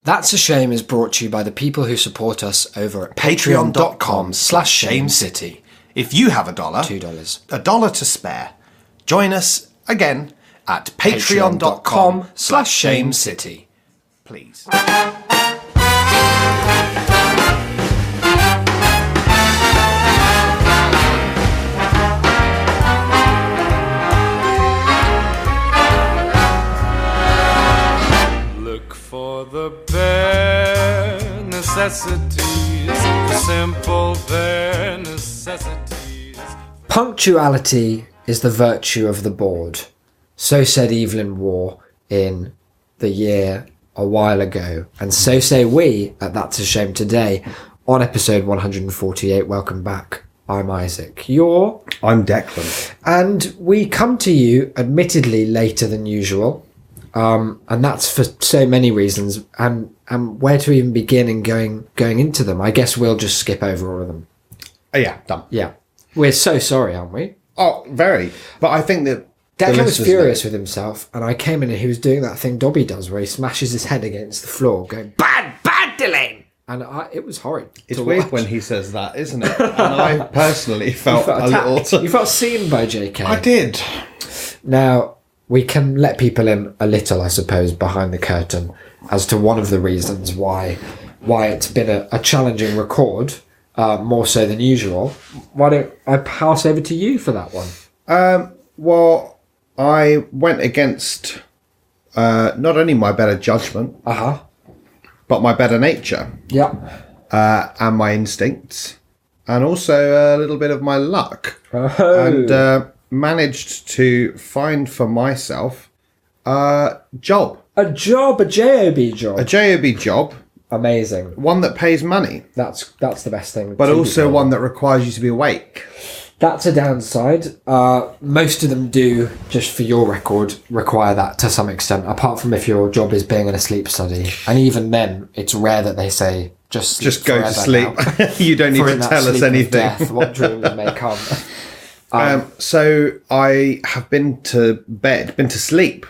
That's a Shame is brought to you by the people who support us over at patreon.com/shamecity. If you have $1, $2. $1 to spare, join us again at patreon.com/shamecity. Please. Look for the bare necessities, the simple bare necessities. Punctuality is the virtue of the bored. So said Evelyn Waugh in the year a while ago. And so say we at That's a Shame today on episode 148. Welcome back. I'm Isaac. I'm Declan. And we come to you admittedly later than usual. And that's for so many reasons. And where to even begin in going into them? I guess we'll just skip over all of them. Oh, yeah, done. Yeah. We're so sorry, aren't we? Oh, very. But I think that Declan was furious with himself, and I came in and he was doing that thing Dobby does where he smashes his head against the floor going, bad, Dylan! And it was horrid. It's weird when he says that, isn't it? And I personally felt a little... You felt seen by JK. I did. Now, we can let people in a little, I suppose, behind the curtain as to one of the reasons why it's been a challenging record, more so than usual. Why don't I pass over to you for that one? Well, I went against not only my better judgment, but my better nature. Yeah. And my instincts, and also a little bit of my luck. Oh. And managed to find for myself a job. A job, a JOB job. A JOB job. Amazing. One that pays money. That's the best thing. But also one that requires you to be awake. That's a downside. Most of them do, just for your record, require that to some extent, apart from if your job is being in a sleep study. And even then, it's rare that they say, just go to sleep. You don't need to tell us anything. Death, what dreams may come. So I have been to sleep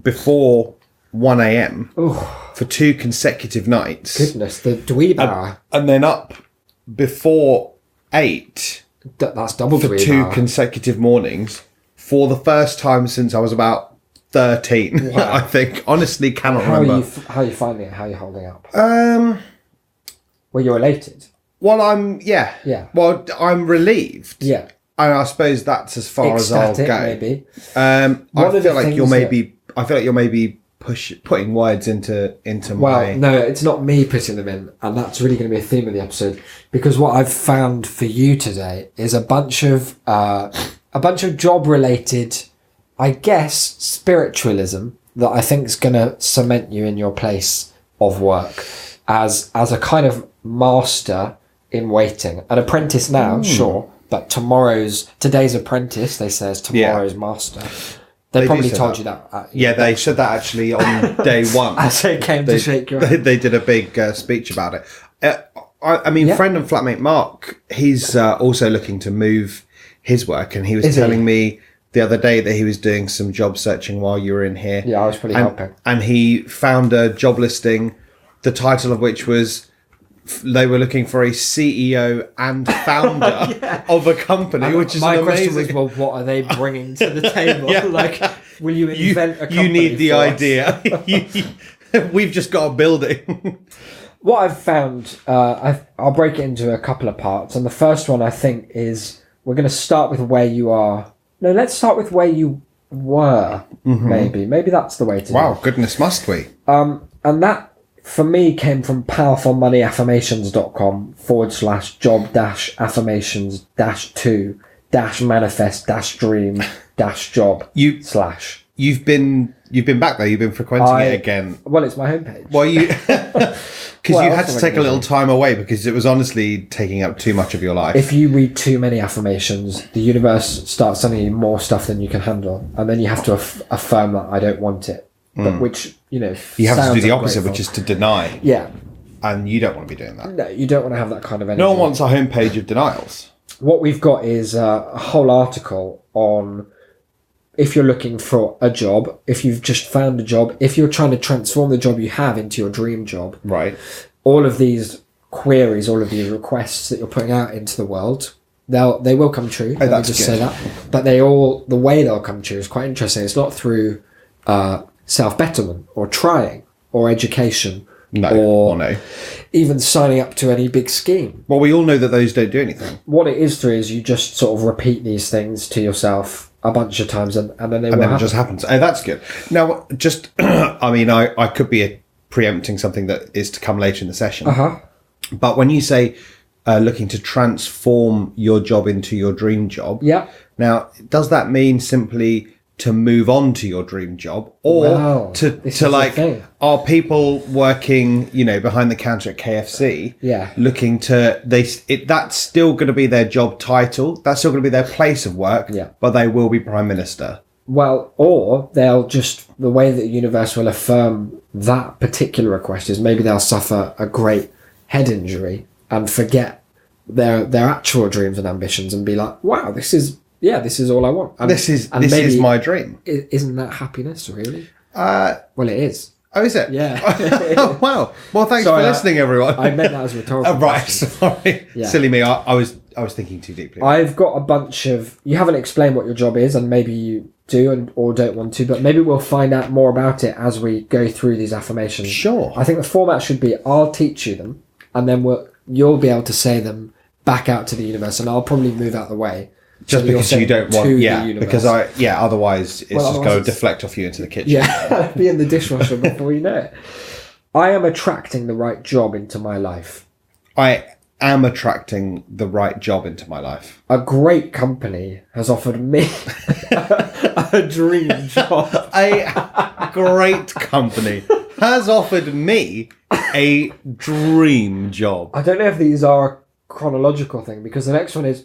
before 1 a.m. for 2 consecutive nights. Goodness, the dweeb hour. And then up before 8 that's double for dweeb 2 hour. consecutive mornings for the first time since I was about 13. Wow. I think. Honestly, cannot remember. How are you finding it? How are you holding up? Well, you're elated. Well, yeah. Well, I'm relieved. Yeah. And I suppose that's as far Ecstatic, as I'll go. Maybe. I feel like you're maybe putting words into my... Well, no, it's not me putting them in, and that's really going to be a theme of the episode, because what I've found for you today is a bunch of job-related, I guess, spiritualism that I think is going to cement you in your place of work as a kind of master in waiting. An apprentice now, sure, but today's apprentice, they say, is tomorrow's master. They probably told you that. They said that actually on day one. As they came to shake your hand. They did a big speech about it. Friend and flatmate Mark, he's also looking to move his work, and he was telling me the other day that he was doing some job searching while you were in here. Yeah, I was pretty helping. And he found a job listing, the title of which was they were looking for a CEO and founder of a company, which is my amazing. question was, well, what are they bringing to the table? Like, will you invent a company? You need the for idea. We've just got a building. What I've found, I'll break it into a couple of parts. And the first one, I think, is we're going to start with where you are. No, let's start with where you were, Maybe that's the way to do it. Wow, goodness, must we? And that, for me, came from powerfulmoneyafirmations.com/job-affirmations-2-manifest-dream-job/. You've been back there. You've been frequenting it again. Well, it's my homepage. Well, because you had to take a little time away because it was honestly taking up too much of your life. If you read too many affirmations, the universe starts sending you more stuff than you can handle, and then you have to affirm that I don't want it. But which, you have to do the opposite, which is to deny. Yeah. And you don't want to be doing that. No, you don't want to have that kind of energy. No one wants a homepage of denials. What we've got is a whole article on if you're looking for a job, if you've just found a job, if you're trying to transform the job you have into your dream job, Right. all of these queries, all of these requests that you're putting out into the world, they will come true. Let me that's just good. say that. But the way they'll come true is quite interesting. It's not through self-betterment or trying or education or no. even signing up to any big scheme. Well, we all know that those don't do anything. What it is through is you just sort of repeat these things to yourself a bunch of times and then they will And then happen. it just happens. Oh, that's good. Now, just, I mean, I could be preempting something that is to come later in the session. Uh-huh. But when you say looking to transform your job into your dream job, Yeah. now, does that mean simply to move on to your dream job, or Wow, this is to the like, thing. are people working, behind the counter at KFC, Yeah. looking to that's still going to be their job title, that's still going to be their place of work, Yeah. but they will be prime minister. Well, or they'll just, the way that the universe will affirm that particular request is maybe they'll suffer a great head injury and forget their actual dreams and ambitions and be like, wow, this is all I want. And, This is my dream. Isn't that happiness, really? Well, it is. Oh, is it? Yeah. Oh, wow. Well, thanks Sorry, for listening, everyone. I meant that as a rhetorical Right, question. sorry. Yeah. Silly me. I was thinking too deeply. I've got a bunch of... You haven't explained what your job is, and maybe you do or don't want to, but maybe we'll find out more about it as we go through these affirmations. Sure. I think the format should be I'll teach you them, and then you'll be able to say them back out to the universe, and I'll probably move out the way. Just So you're because you saying don't to want, the yeah, universe. because otherwise it's Well, just otherwise going to it's- deflect off you into the kitchen. Yeah, be in the dishwasher before you know it. I am attracting the right job into my life. I am attracting the right job into my life. A great company has offered me a dream job. A great company has offered me a dream job. I don't know if these are a chronological thing, because the next one is,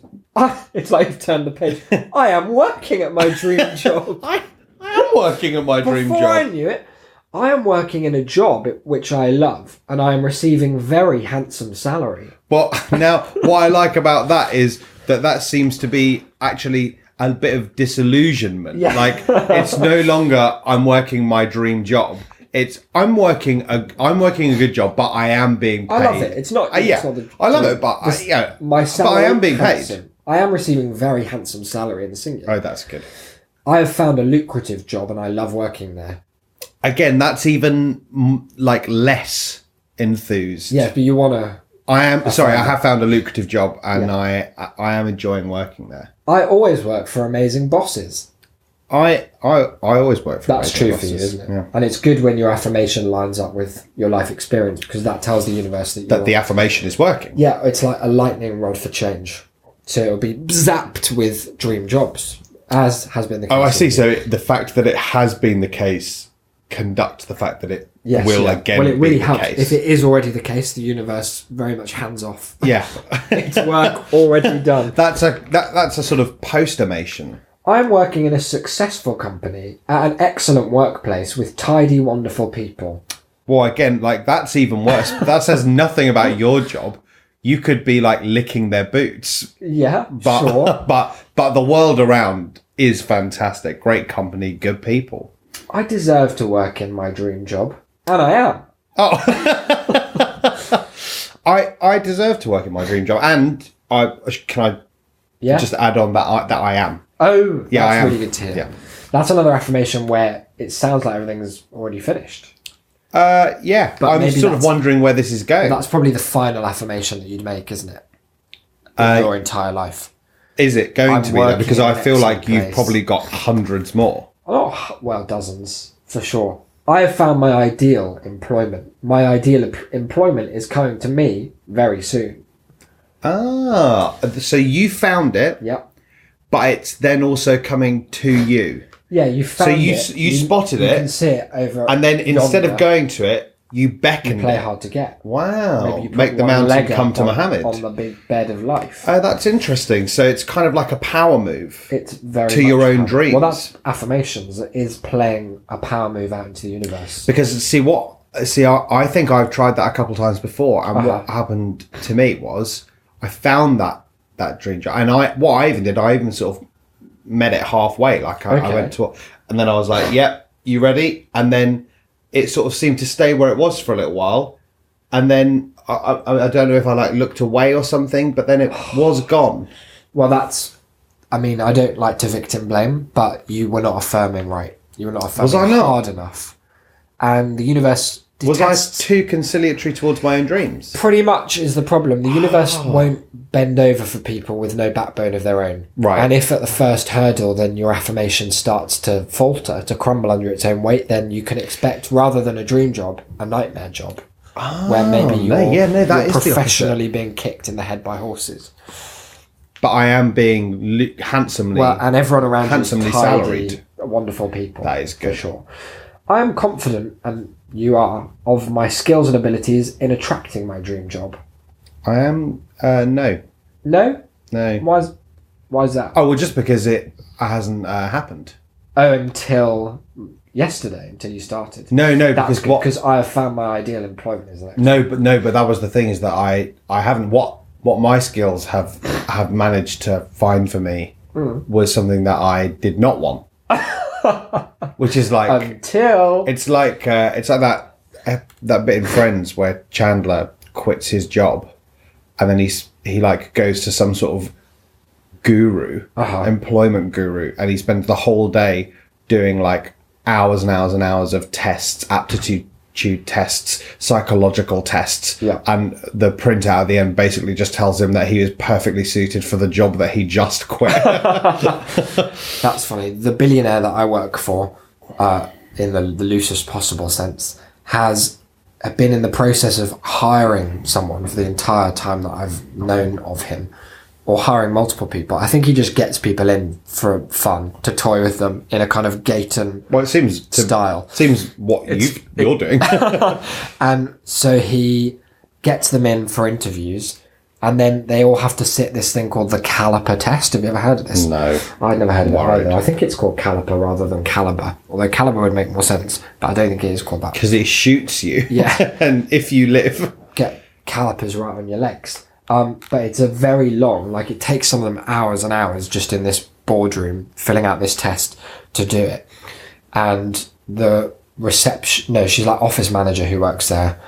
it's like you've turned the page. I am working at my dream job. I am working at my dream Before I job. knew it, I am working in a job which I love, and I am receiving very handsome salary. But now, what I like about that is that seems to be actually a bit of disillusionment. Yeah. Like, it's no longer I'm working my dream job. It's I'm working a good job, but I am being paid. I love it. It's not. Yeah, it's not the, I love it, but my salary. but I am being paid. handsome. I am receiving very handsome salary in the singular. Oh, that's good. I have found a lucrative job, and I love working there. Again, that's even like less enthused. Yeah, but you want to. I have found a lucrative job, and I am enjoying working there. I always work for amazing bosses. I always work for That's amazing true for you, bosses. isn't it? Yeah. And it's good when your affirmation lines up with your life experience, because that tells the universe that That the affirmation is working. yeah, it's like a lightning rod for change. So it'll be zapped with dream jobs, as has been the case. Oh, I with see. you. So the fact that it has been the case conducts the fact that it Yes, will yeah. again Well, it really be the helps. case. If it is already the case, the universe very much hands off. Yeah. It's work already done. that's a sort of post-amation. I'm working in a successful company at an excellent workplace with tidy, wonderful people. Well, again, like that's even worse. That says nothing about your job. You could be like licking their boots. Yeah, But sure. but the world around is fantastic. Great company, good people. I deserve to work in my dream job, and I am. Oh, I deserve to work in my dream job, and can Yeah. I just add on that I am. Oh, Yeah, that's I am. really good to hear. Yeah. That's another affirmation where it sounds like everything's already finished. Yeah, But I'm maybe sort of that's- wondering where this is going. That's probably the final affirmation that you'd make, isn't it? In your entire life. Is it going I'm to be that? working Because in I an feel like excellent you've place. probably got hundreds more. Oh, well, dozens, for sure. I have found my ideal employment. My ideal employment is coming to me very soon. Ah, so you found it, Yep. but it's then also coming to you. Yeah, you found you it. you spotted You it, can see it over and then instead of yonder. going to it, you You beckoned play it. hard to get. Wow, Maybe you put make the one mountain leg come up to on, Muhammad. on the big bed of life. Oh, that's interesting. So it's kind of like a power move. It's very to your much own power. dreams. Well, that's affirmations. It is playing a power move out into the universe. Because I think I've tried that a couple of times before, and what happened to me was I found that dream job, and I even sort of met it halfway. Like I went to, and then I was like, "Yep, you ready?" And then it sort of seemed to stay where it was for a little while, and then I don't know if I like looked away or something, but then it was gone. Well, I mean, I don't like to victim blame, but you were not affirming right. You were not affirming hard enough, and the universe. Was I too conciliatory towards my own dreams? Pretty much is the problem. The universe won't bend over for people with no backbone of their own. Right. And if at the first hurdle, then your affirmation starts to falter, to crumble under its own weight, then you can expect, rather than a dream job, a nightmare job. Where maybe you're professionally being kicked in the head by horses. But I am being handsomely... Well, and everyone around handsomely you is tidy, salaried. Wonderful people. That is good. For sure. I am confident, and you are, of my skills and abilities in attracting my dream job. I am... no. No? No. Why is that? Oh, well, just because it hasn't happened. Oh, until yesterday, until you started. No, That's because I have found my ideal employment, isn't it? No, but that was the thing, is that I haven't... What my skills have managed to find for me was something that I did not want. Which is like it's like that bit in Friends where Chandler quits his job, and then he like goes to some sort of guru, employment guru, and he spends the whole day doing like hours and hours and hours of tests, aptitude tests, psychological tests, and the printout at the end basically just tells him that he is perfectly suited for the job that he just quit. That's funny. The billionaire that I work for, in the loosest possible sense, has been in the process of hiring someone for the entire time that I've known of him, or hiring multiple people. I think he just gets people in for fun, to toy with them in a kind of Gayton style. Seems what you're doing. And so he gets them in for interviews, and then they all have to sit this thing called the caliper test. Have you ever heard of this? No. I'd never heard of it either. I think it's called caliper rather than caliber. Although caliber would make more sense, but I don't think it is called that. Because it shoots you. Yeah. And if you live... Get calipers right on your legs. But it's a very long, like it takes some of them hours and hours just in this boardroom filling out this test to do it. And the she's like office manager who works there,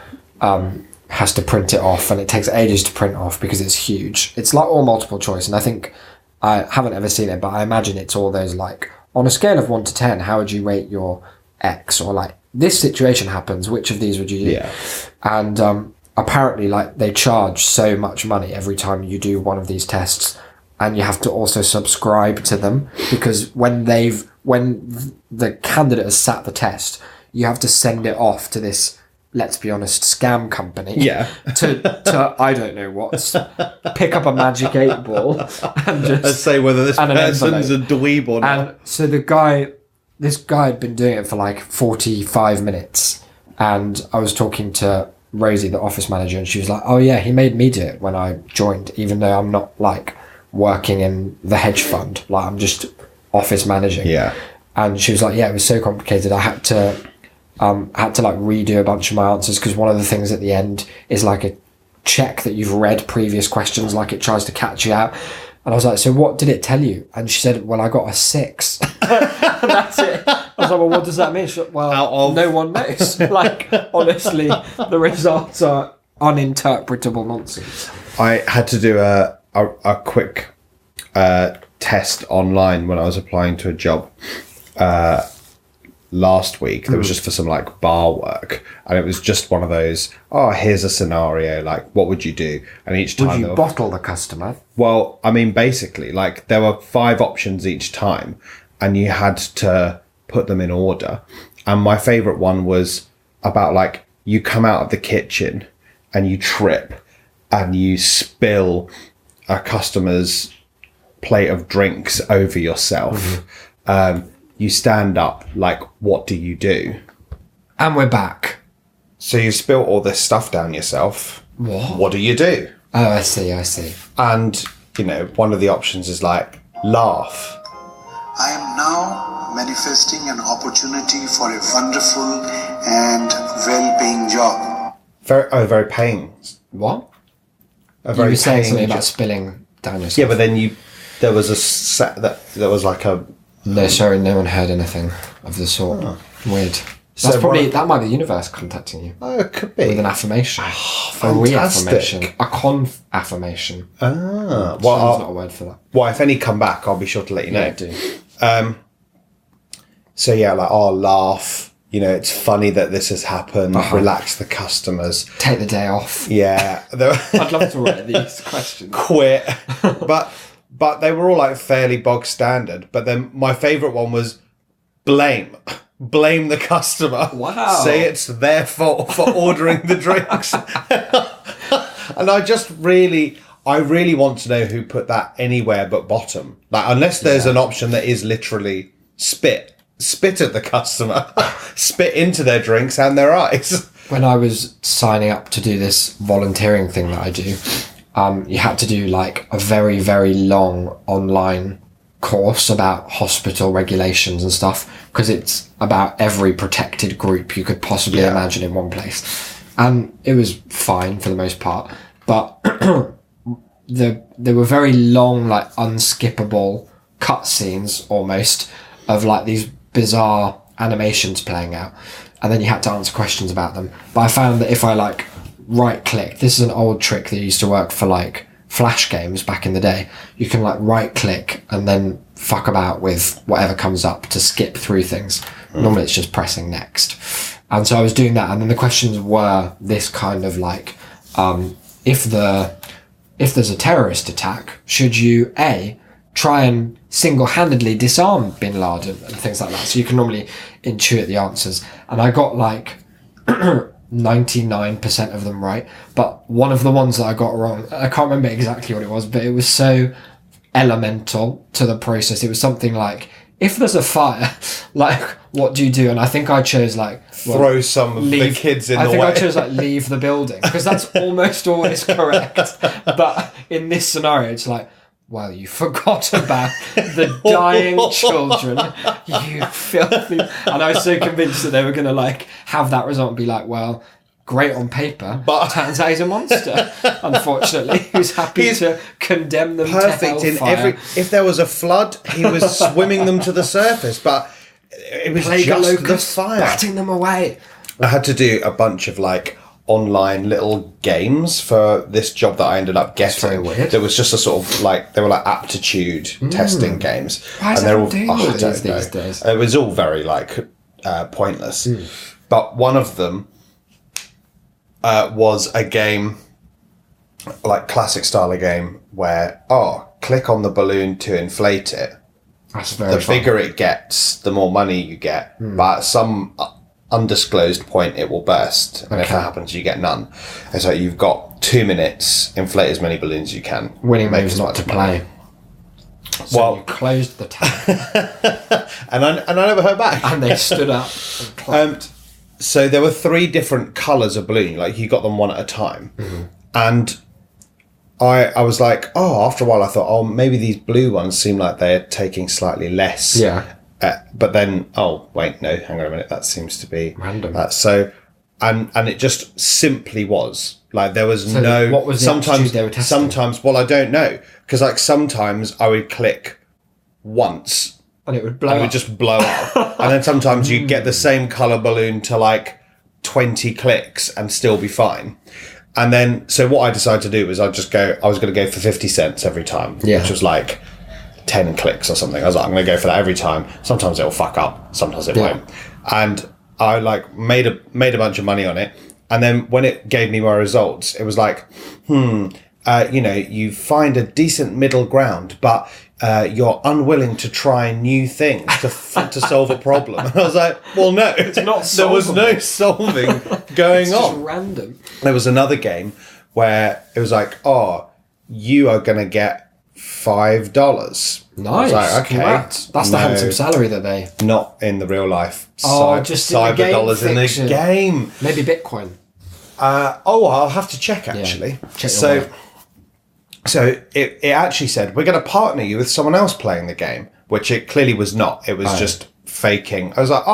has to print it off, and it takes ages to print off because it's huge. It's like all multiple choice, and I think, I haven't ever seen it, but I imagine it's all those like, on a scale of 1 to 10, how would you rate your X? Or like, this situation happens, which of these would you do? Yeah. And apparently, like, they charge so much money every time you do one of these tests, and you have to also subscribe to them, because when the candidate has sat the test, you have to send it off to this, let's be honest, scam company. Yeah. to I don't know what, pick up a magic 8 ball and just say whether this person's a dweeb or not. And so this guy had been doing it for like 45 minutes, and I was talking to Rosie, the office manager, and she was like, oh yeah, he made me do it when I joined, even though I'm not like working in the hedge fund, like I'm just office managing. Yeah. And she was like, yeah, it was so complicated, I had to like redo a bunch of my answers, because one of the things at the end is like a check that you've read previous questions, like it tries to catch you out. And I was like, so what did it tell you? And she said, well, I got a 6. And that's it. I was like, well, what does that mean? She said, well, no one knows. Like, honestly, the results are uninterpretable nonsense. I had to do a quick test online when I was applying to a job last week. That was just for some like bar work, and it was just one of those, oh, here's a scenario, like what would you do? And each time would you bottle the customer? Well, I mean, basically, like there were 5 options each time, and you had to put them in order. And my favorite one was about like, you come out of the kitchen and you trip and you spill a customer's plate of drinks over yourself. You stand up, like, what do you do? And we're back. So you spill all this stuff down yourself. What do you do? Oh, I see. And, you know, one of the options is like, laugh. I am now manifesting an opportunity for a wonderful and well-paying job. Very paying. What? A very you were saying something paying about spilling down yourself. Yeah, but then you there was a set that there was like a... No, sorry, no one heard anything of the sort. Oh. Weird. So That might be the universe contacting you. Oh, it could be. With an affirmation. Oh, a fantastic. re-affirmation. A con-affirmation. Ah. Well, there's not a word for that. Well, if any come back, I'll be sure to let you know. Yeah, do. So yeah, like, I'll laugh. You know, it's funny that this has happened. Relax the customers. Take the day off. Yeah. I'd love to write these questions. Quit. But they were all like fairly bog standard. But then my favourite one was blame. Blame the customer. Wow. Say it's their fault for ordering the drinks. And I really want to know who put that anywhere but bottom. Like, unless there's an option that is literally spit at the customer, spit into their drinks and their eyes. When I was signing up to do this volunteering thing that I do, you had to do like a very, very long online course about hospital regulations and stuff, because it's about every protected group you could possibly imagine in one place. And it was fine for the most part, but there were very long, like unskippable cutscenes almost of like these bizarre animations playing out, and then you had to answer questions about them. But I found that if I like right click, this is an old trick that used to work for like flash games back in the day, you can like right click and then fuck about with whatever comes up to skip through things. Normally it's just pressing next. And so I was doing that, and then the questions were this kind of like, if there's a terrorist attack, should you try and single-handedly disarm bin Laden and things like that? So you can normally intuit the answers. And I got like 99% of them right, but one of the ones that I got wrong, I can't remember exactly what it was, but it was so elemental to the process. It was something like, if there's a fire, like, what do you do? And I think I chose like, throw some of the kids in the way. I think I chose like leave the building, because that's almost always correct. But in this scenario, it's like, well, you forgot about the dying children, you filthy... And I was so convinced that they were going to like have that result and be like, well, great on paper, but turns out he's a monster, unfortunately, who's happy to condemn them perfect to hellfire. if there was a flood, he was swimming them to the surface, but it was just the fire. Batting them away. I had to do a bunch of like online little games for this job that I ended up getting. Very weird. There was just a sort of like, they were like aptitude testing games. Why is everyone doing all these days? It was all very like pointless. But one of them was a game, like classic style of game, where click on the balloon to inflate it. That's very fun. Bigger it gets, the more money you get. But at some undisclosed point, it will burst, and if that happens, you get none. And so you've got 2 minutes, inflate as many balloons as you can. Winning moves not to play. So you closed the tab, and I never heard back. and they stood up and clapped. So there were 3 different colours of balloon. Like, you got them one at a time, and I was like, after a while I thought, maybe these blue ones seem like they're taking slightly less. Yeah. But then, wait, no, hang on a minute, that seems to be random. And it just simply was. Like, there was what was the sometimes they were testing? Sometimes, well, I don't know, because like sometimes I would click once and it would blow and it up. would just blow up. And then sometimes you'd get the same colour balloon to like 20 clicks and still be fine. And then, so what I decided to do was I was going to go for 50 cents every time, which was like 10 clicks or something. I was like, I'm going to go for that every time. Sometimes it'll fuck up, sometimes it won't. And I like made a bunch of money on it. And then when it gave me my results, it was like, you find a decent middle ground, but you're unwilling to try new things to solve a problem. And I was like, well, no, it's not there was no solving going it's on. Just random. There was another game where it was like, you are going to get $5. Nice. Like, okay, congrats. That's the handsome salary that they... Not in the real life. Just in the game $5 in fiction. the game. Maybe Bitcoin. I'll have to check, actually. Yeah, check So it actually said, we're going to partner you with someone else playing the game, which it clearly was not. It was just faking. I was like,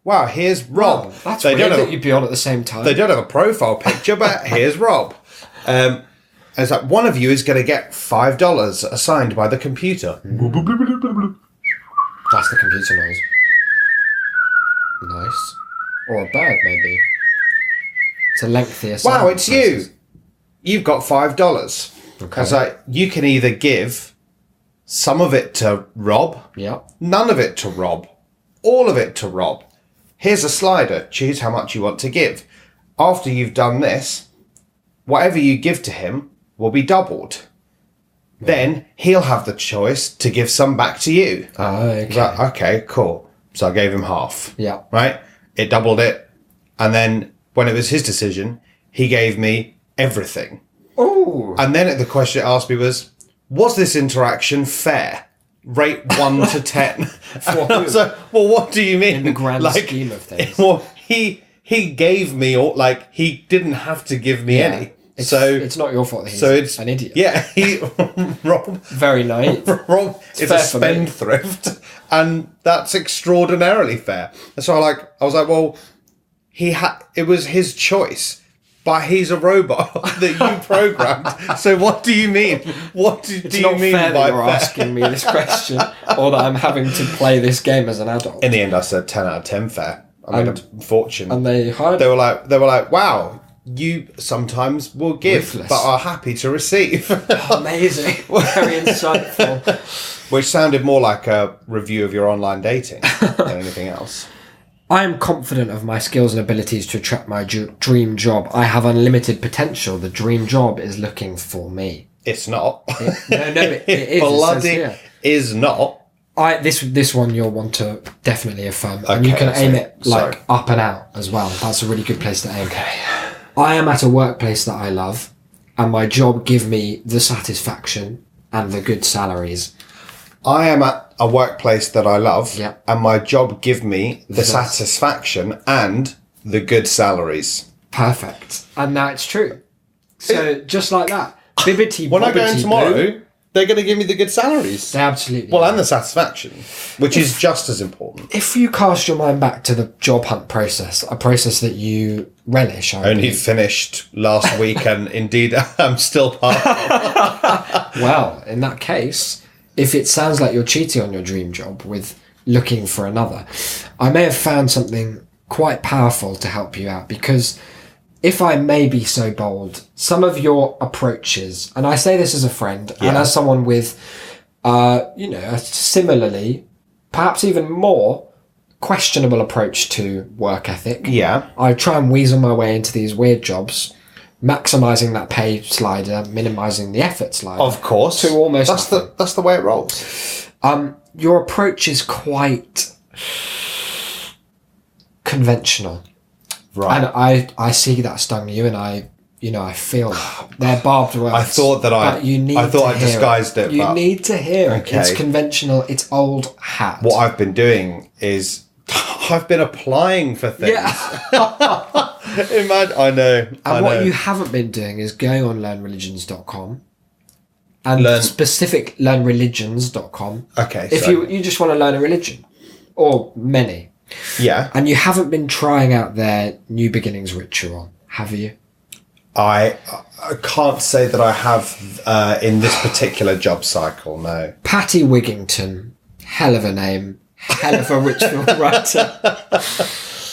wow, here's Rob. That's weird that you'd be on at the same time. They don't have a profile picture, but here's Rob. And it's like, one of you is going to get $5 assigned by the computer. That's the computer noise. Nice. Or a bird, maybe. It's a lengthy assignment. Wow, it's you. You've got $5. Okay. It's like, you can either give some of it to Rob, Yep. none of it to Rob, all of it to Rob. Here's a slider. Choose how much you want to give. After you've done this, whatever you give to him will be doubled. Then he'll have the choice to give some back to you. Oh, okay. Right, okay, cool. So I gave him half. Yeah. Right? It doubled it. And then when it was his decision, he gave me everything. Oh. And then the question it asked me was this interaction fair? Rate 1 to 10. So, well, what do you mean? In the grand scheme of things. Well, he gave me all, like, he didn't have to give me any. It's not your fault that he's an idiot. Yeah, Rob. Very naive. Rob is a spendthrift, and that's extraordinarily fair. And so I was like, well, it was his choice, but he's a robot that you programmed. So what do you mean? What do you mean fair by that you're asking me this question, or that I'm having to play this game as an adult? In the end, I said 10 out of 10 fair. I made a fortune. And they hired. They were like, wow. You sometimes will give, Ruthless. but are happy to receive. Amazing. Very insightful. Which sounded more like a review of your online dating than anything else. I am confident of my skills and abilities to attract my dream job. I have unlimited potential. The dream job is looking for me. It's not. It is. Bloody is not. This one you'll want to definitely affirm. And you can aim it up and out as well. That's a really good place to aim. Okay. I am at a workplace that I love, and my job give me the satisfaction and the good salaries. I am at a workplace that I love, Yep. and my job give me the satisfaction and the good salaries. Perfect. And now it's true. So just like that. Bibbity When I go in bobbity tomorrow, blue, they're going to give me the good salaries. they absolutely. Well, and the satisfaction, which is just as important. If you cast your mind back to the job hunt process, a process that you relish, Only finished last week, and indeed I'm still part of it. Well, in that case, if it sounds like you're cheating on your dream job with looking for another, I may have found something quite powerful to help you out, because if I may be so bold, some of your approaches, and I say this as a friend and as someone with, a similarly, perhaps even more questionable approach to work ethic. Yeah. I try and weasel my way into these weird jobs, maximising that pay slider, minimising the effort slider. Of course. To almost that's the way it rolls. Your approach is quite conventional. Right. And I see that stung you, and I feel that. They're barbed words. I thought that I disguised it. You need to hear it. Okay. It's conventional. It's old hat. What I've been doing is I've been applying for things. Yeah. I know. And what you haven't been doing is going on learnreligions.com and specific learnreligions.com. Okay. If you just want to learn a religion, or many. Yeah. And you haven't been trying out their New Beginnings ritual, have you? I can't say that I have in this particular job cycle, no. Patty Wigington, hell of a name, hell of a ritual writer.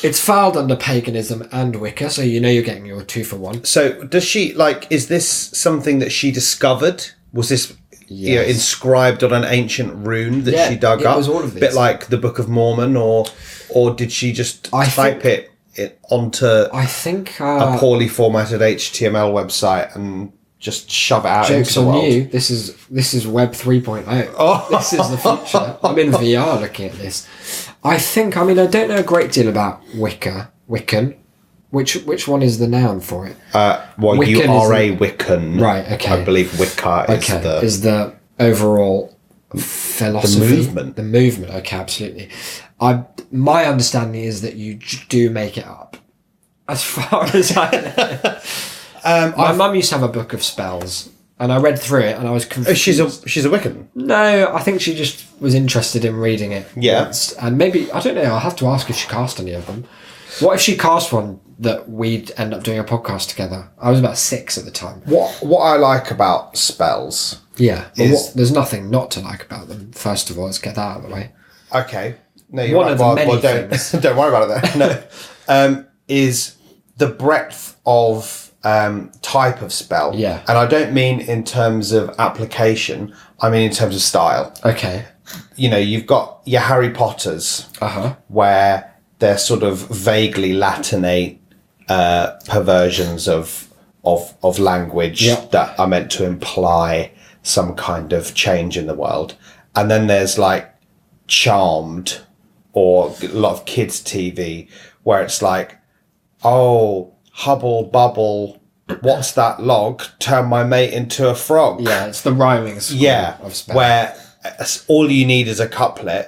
It's filed under paganism and Wicca, so you know you're getting your 2 for 1. So does she, is this something that she discovered? Was this inscribed on an ancient rune that she dug up? It was all of these. A bit like the Book of Mormon, or did she just type it onto a poorly formatted HTML website and just shove it out into the world? Joke's on you. This is Web 3.0. Oh. This is the future. I'm in VR looking at this. I don't know a great deal about Wiccan. Which one is the noun for it? Wiccan, you are a Wiccan. Right, okay. I believe Wicca is the overall philosophy. The movement, okay, absolutely. My understanding is that you do make it up. As far as I know. My mum used to have a book of spells, and I read through it, and I was confused. She's a Wiccan? No, I think she just was interested in reading it. Yeah. Once, and maybe, I don't know, I'll have to ask if she cast any of them. What if she cast one that we'd end up doing a podcast together. I was about 6 at the time. What I like about spells... Yeah, but is- there's nothing not to like about them. First of all, let's get that out of the way. Okay. No, you're One right. of the many don't, things. don't worry about it then. No. Is the breadth of type of spell. Yeah. And I don't mean in terms of application. I mean in terms of style. Okay. You know, you've got your Harry Potters, where they're sort of vaguely Latinate perversions of language that are meant to imply some kind of change in the world. And then there's like Charmed, or a lot of kids' TV, where it's like, oh, hubble bubble, what's that log? Turn my mate into a frog. Yeah, it's the rhyming school of spell. Where all you need is a couplet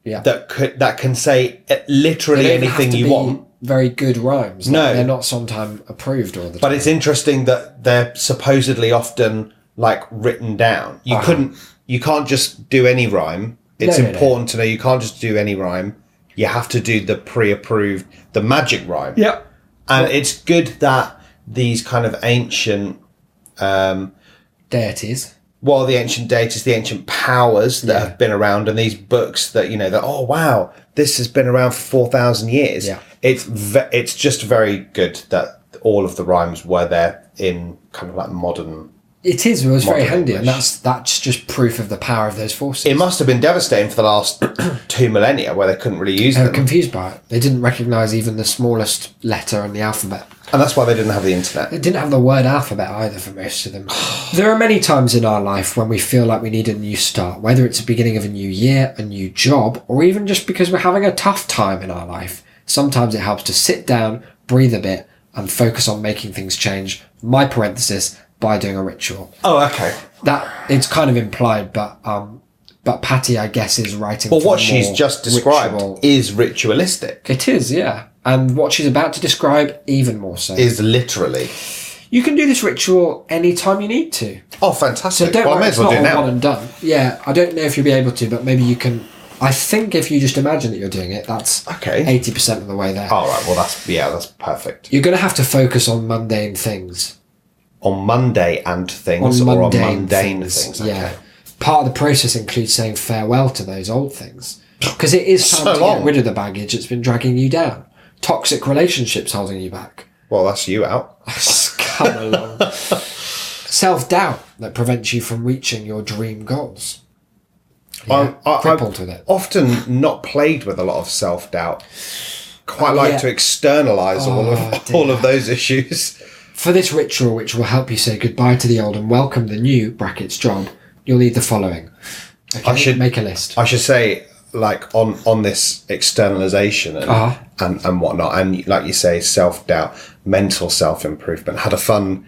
that can say literally They don't anything have to you be want. Very good rhymes. No. They're not sometimes approved all the time. But it's interesting that they're supposedly often like written down. You can't just do any rhyme. It's important to know you can't just do any rhyme. You have to do the pre-approved, the magic rhyme. Yeah. And it's good that these kind of ancient deities. Well, the ancient deities, the ancient powers that have been around, and these books that, you know, that, oh, wow, this has been around for 4,000 years. Yeah. It's just very good that all of the rhymes were there in kind of like modern. It is. It was very Modern handy, English. and that's just proof of the power of those forces. It must have been devastating for the last 2 millennia where they couldn't really use They were them. confused by it. They didn't recognise even the smallest letter in the alphabet. And that's why they didn't have the internet. They didn't have the word alphabet either for most of them. There are many times in our life when we feel like we need a new start, whether it's the beginning of a new year, a new job, or even just because we're having a tough time in our life. Sometimes it helps to sit down, breathe a bit, and focus on making things change. My parenthesis, by doing a ritual. Oh, okay. That it's kind of implied, but Patty, I guess, is writing. Well, for what a she's more just described ritual- is ritualistic. It is, yeah. And what she's about to describe, even more so. Is literally. You can do this ritual anytime you need to. Oh, fantastic. So don't Well, I worry, may it's as well not do it all now. one and done. Yeah, I don't know if you'll be able to, but maybe you can. I think if you just imagine that you're doing it, that's Okay. 80% of the way there. All right. Well, that's perfect. You're going to have to focus on mundane things. On Monday and things, or on mundane things. Okay. Yeah. Part of the process includes saying farewell to those old things. Because it is time So to long. get rid of the baggage that's been dragging you down. Toxic relationships holding you back. Well, that's you out. Come along. Self-doubt that prevents you from reaching your dream goals. Yeah, crippled with it. Often not plagued with a lot of self-doubt. Quite like yeah. to externalise all of those issues. For this ritual, which will help you say goodbye to the old and welcome the new (brackets job), you'll need the following. Okay, I should make a list. I should say, like on this externalization and whatnot, and like you say, self-doubt, mental self-improvement. Had a fun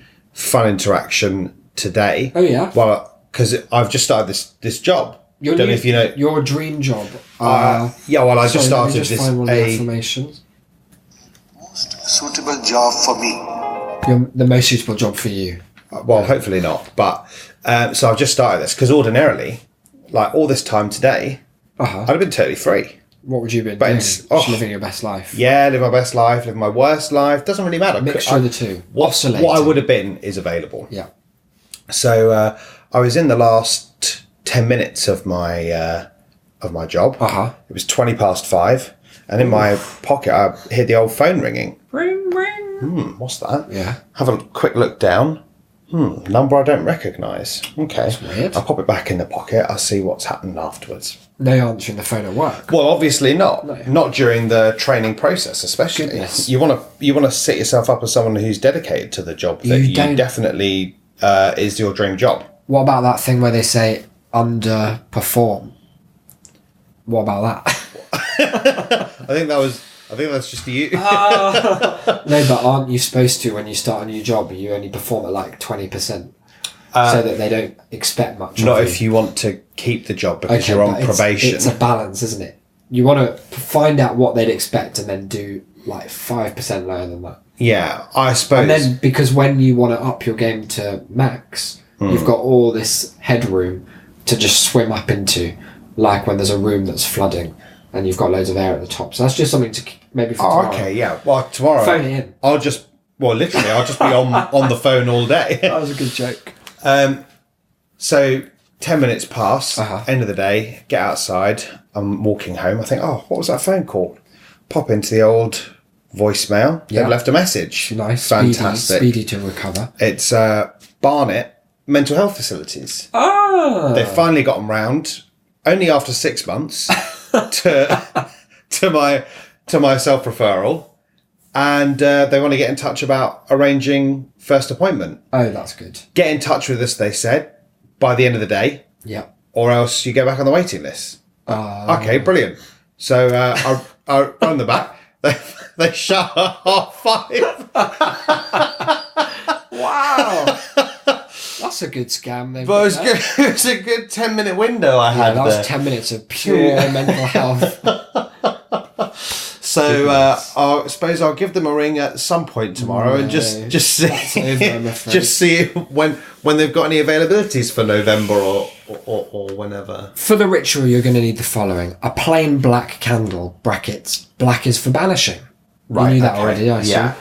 interaction today. Oh yeah. Well, because I've just started this job. Don't know if you know your dream job. I just sorry, let me started this find one of the affirmations. Most suitable job for me. The most suitable job for you. Well, hopefully not. But so I've just started this because ordinarily, like all this time today, I'd have been totally free. What would you be But doing? it's- Just living your best life. Yeah, live my best life, live my worst life. Doesn't really matter. Mixture of the two. What Oscillating. I would have been is available. Yeah. So I was in the last 10 minutes of my job. It was 5:20, and in my pocket I heard the old phone ringing. Ring ring. What's that? Yeah. Have a quick look down. Number I don't recognise. Okay. That's weird. I'll pop it back in the pocket. I'll see what's happened afterwards. No answering the phone at work. Well, obviously not. No. Not during the training process, especially. Goodness. You want to set yourself up as someone who's dedicated to the job that you don't- definitely is your dream job. What about that thing where they say underperform? What about that? I think that's just you. No, but aren't you supposed to, when you start a new job, you only perform at like 20%? So that they don't expect much Not of if you want to keep the job because you're on but probation. It's a balance, isn't it? You want to find out what they'd expect and then do like 5% lower than that. Yeah, I suppose. And then, because when you want to up your game to max, you've got all this headroom to just swim up into, like when there's a room that's flooding. and you've got loads of air at the top. So that's just something to maybe for Oh, tomorrow. okay, yeah. Well, tomorrow Phone it in. I'll just be on the phone all day. That was a good joke. So 10 minutes pass, Uh-huh. end of the day, get outside. I'm walking home. I think, oh, what was that phone call? Pop into the old voicemail. Yeah. They've left a message. Nice, Fantastic. speedy to recover. It's Barnet Mental Health Facilities. Ah, They finally got them round, only after 6 months, to my self-referral. And they want to get in touch about arranging first appointment. oh, that's good. Get in touch with us, they said, by the end of the day, Yeah. or else you go back on the waiting list. Okay, brilliant. So I run the back. They shut at 5:30. Wow, that's a good scam. They've But it was got good. there. It was a good 10-minute window I Yeah, had that there. was 10 minutes of pure mental health. So I suppose I'll give them a ring at some point tomorrow and just see That's over, I'm afraid. just see when they've got any availabilities for November or whenever. For the ritual, you're going to need the following: a plain black candle (brackets black is for banishing). Right, You knew that okay. already, I assume. Yeah.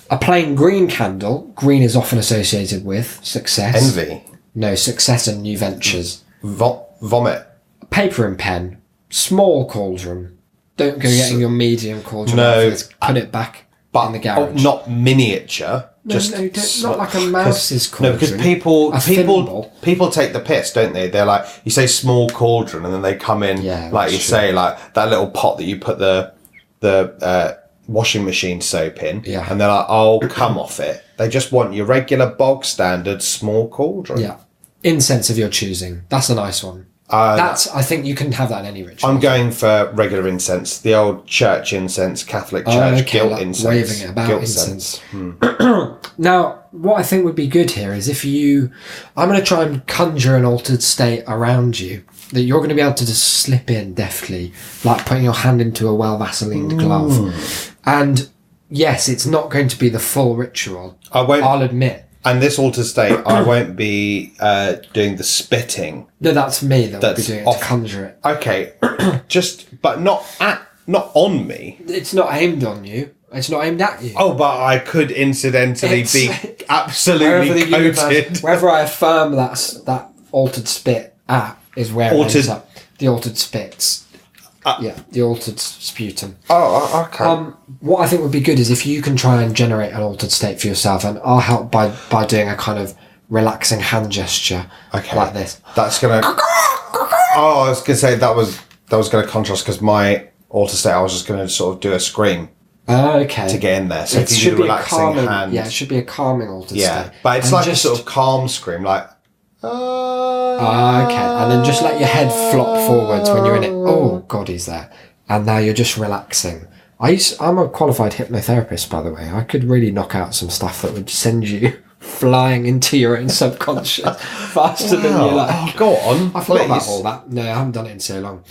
A plain green candle. Green is often associated with success. Envy, No, success and new ventures. vomit. Paper and pen. Small cauldron. Don't go getting your medium cauldron. No, Afterwards. Put it back in the garage. not miniature. No, just no, not like a mouse's No, cauldron. because A thimble. people take the piss, don't they? They're like, you say small cauldron, and then they come in, Yeah, like that's you true. say, like that little pot that you put the washing machine soap in, Yeah. and they're like, oh, come off it. They just want your regular bog standard small cauldron. Yeah. Incense of your choosing. That's a nice one. I think you can have that in any ritual. I'm going for regular incense, the old church incense, Catholic church guilt like incense, waving it about guilt incense. scent. Now, what I think would be good here is I'm going to try and conjure an altered state around you that you're going to be able to just slip in deftly, like putting your hand into a well Vaselined glove. And yes, it's not going to be the full ritual. I'll admit. And this altered state, I won't be doing the spitting. No, that's me that will be doing it off- to conjure it. Okay, but not on me. It's not aimed on you. It's not aimed at you. Oh, but I could incidentally It's- be Wherever absolutely the universe, coated. wherever I affirm that altered spit at is where it Altered- ends up. The altered spits. The altered sputum. Oh, okay. What I think would be good is if you can try and generate an altered state for yourself, and I'll help by doing a kind of relaxing hand gesture like this. That's gonna. Oh, I was gonna say that was gonna contrast because my altered state, I was just gonna sort of do a scream Okay. to get in there. So It if you should do be a a relaxing calming. hand, Yeah, it should be a calming altered yeah, state. but it's And like just, a sort of calm scream, like. Okay, and then just let your head flop forwards when you're in it. Oh, God, he's there. And now you're just relaxing. I'm a qualified hypnotherapist, by the way. I could really knock out some stuff that would send you flying into your own subconscious faster than you like. Oh, go on. I forgot about please. all that. No, I haven't done it in so long.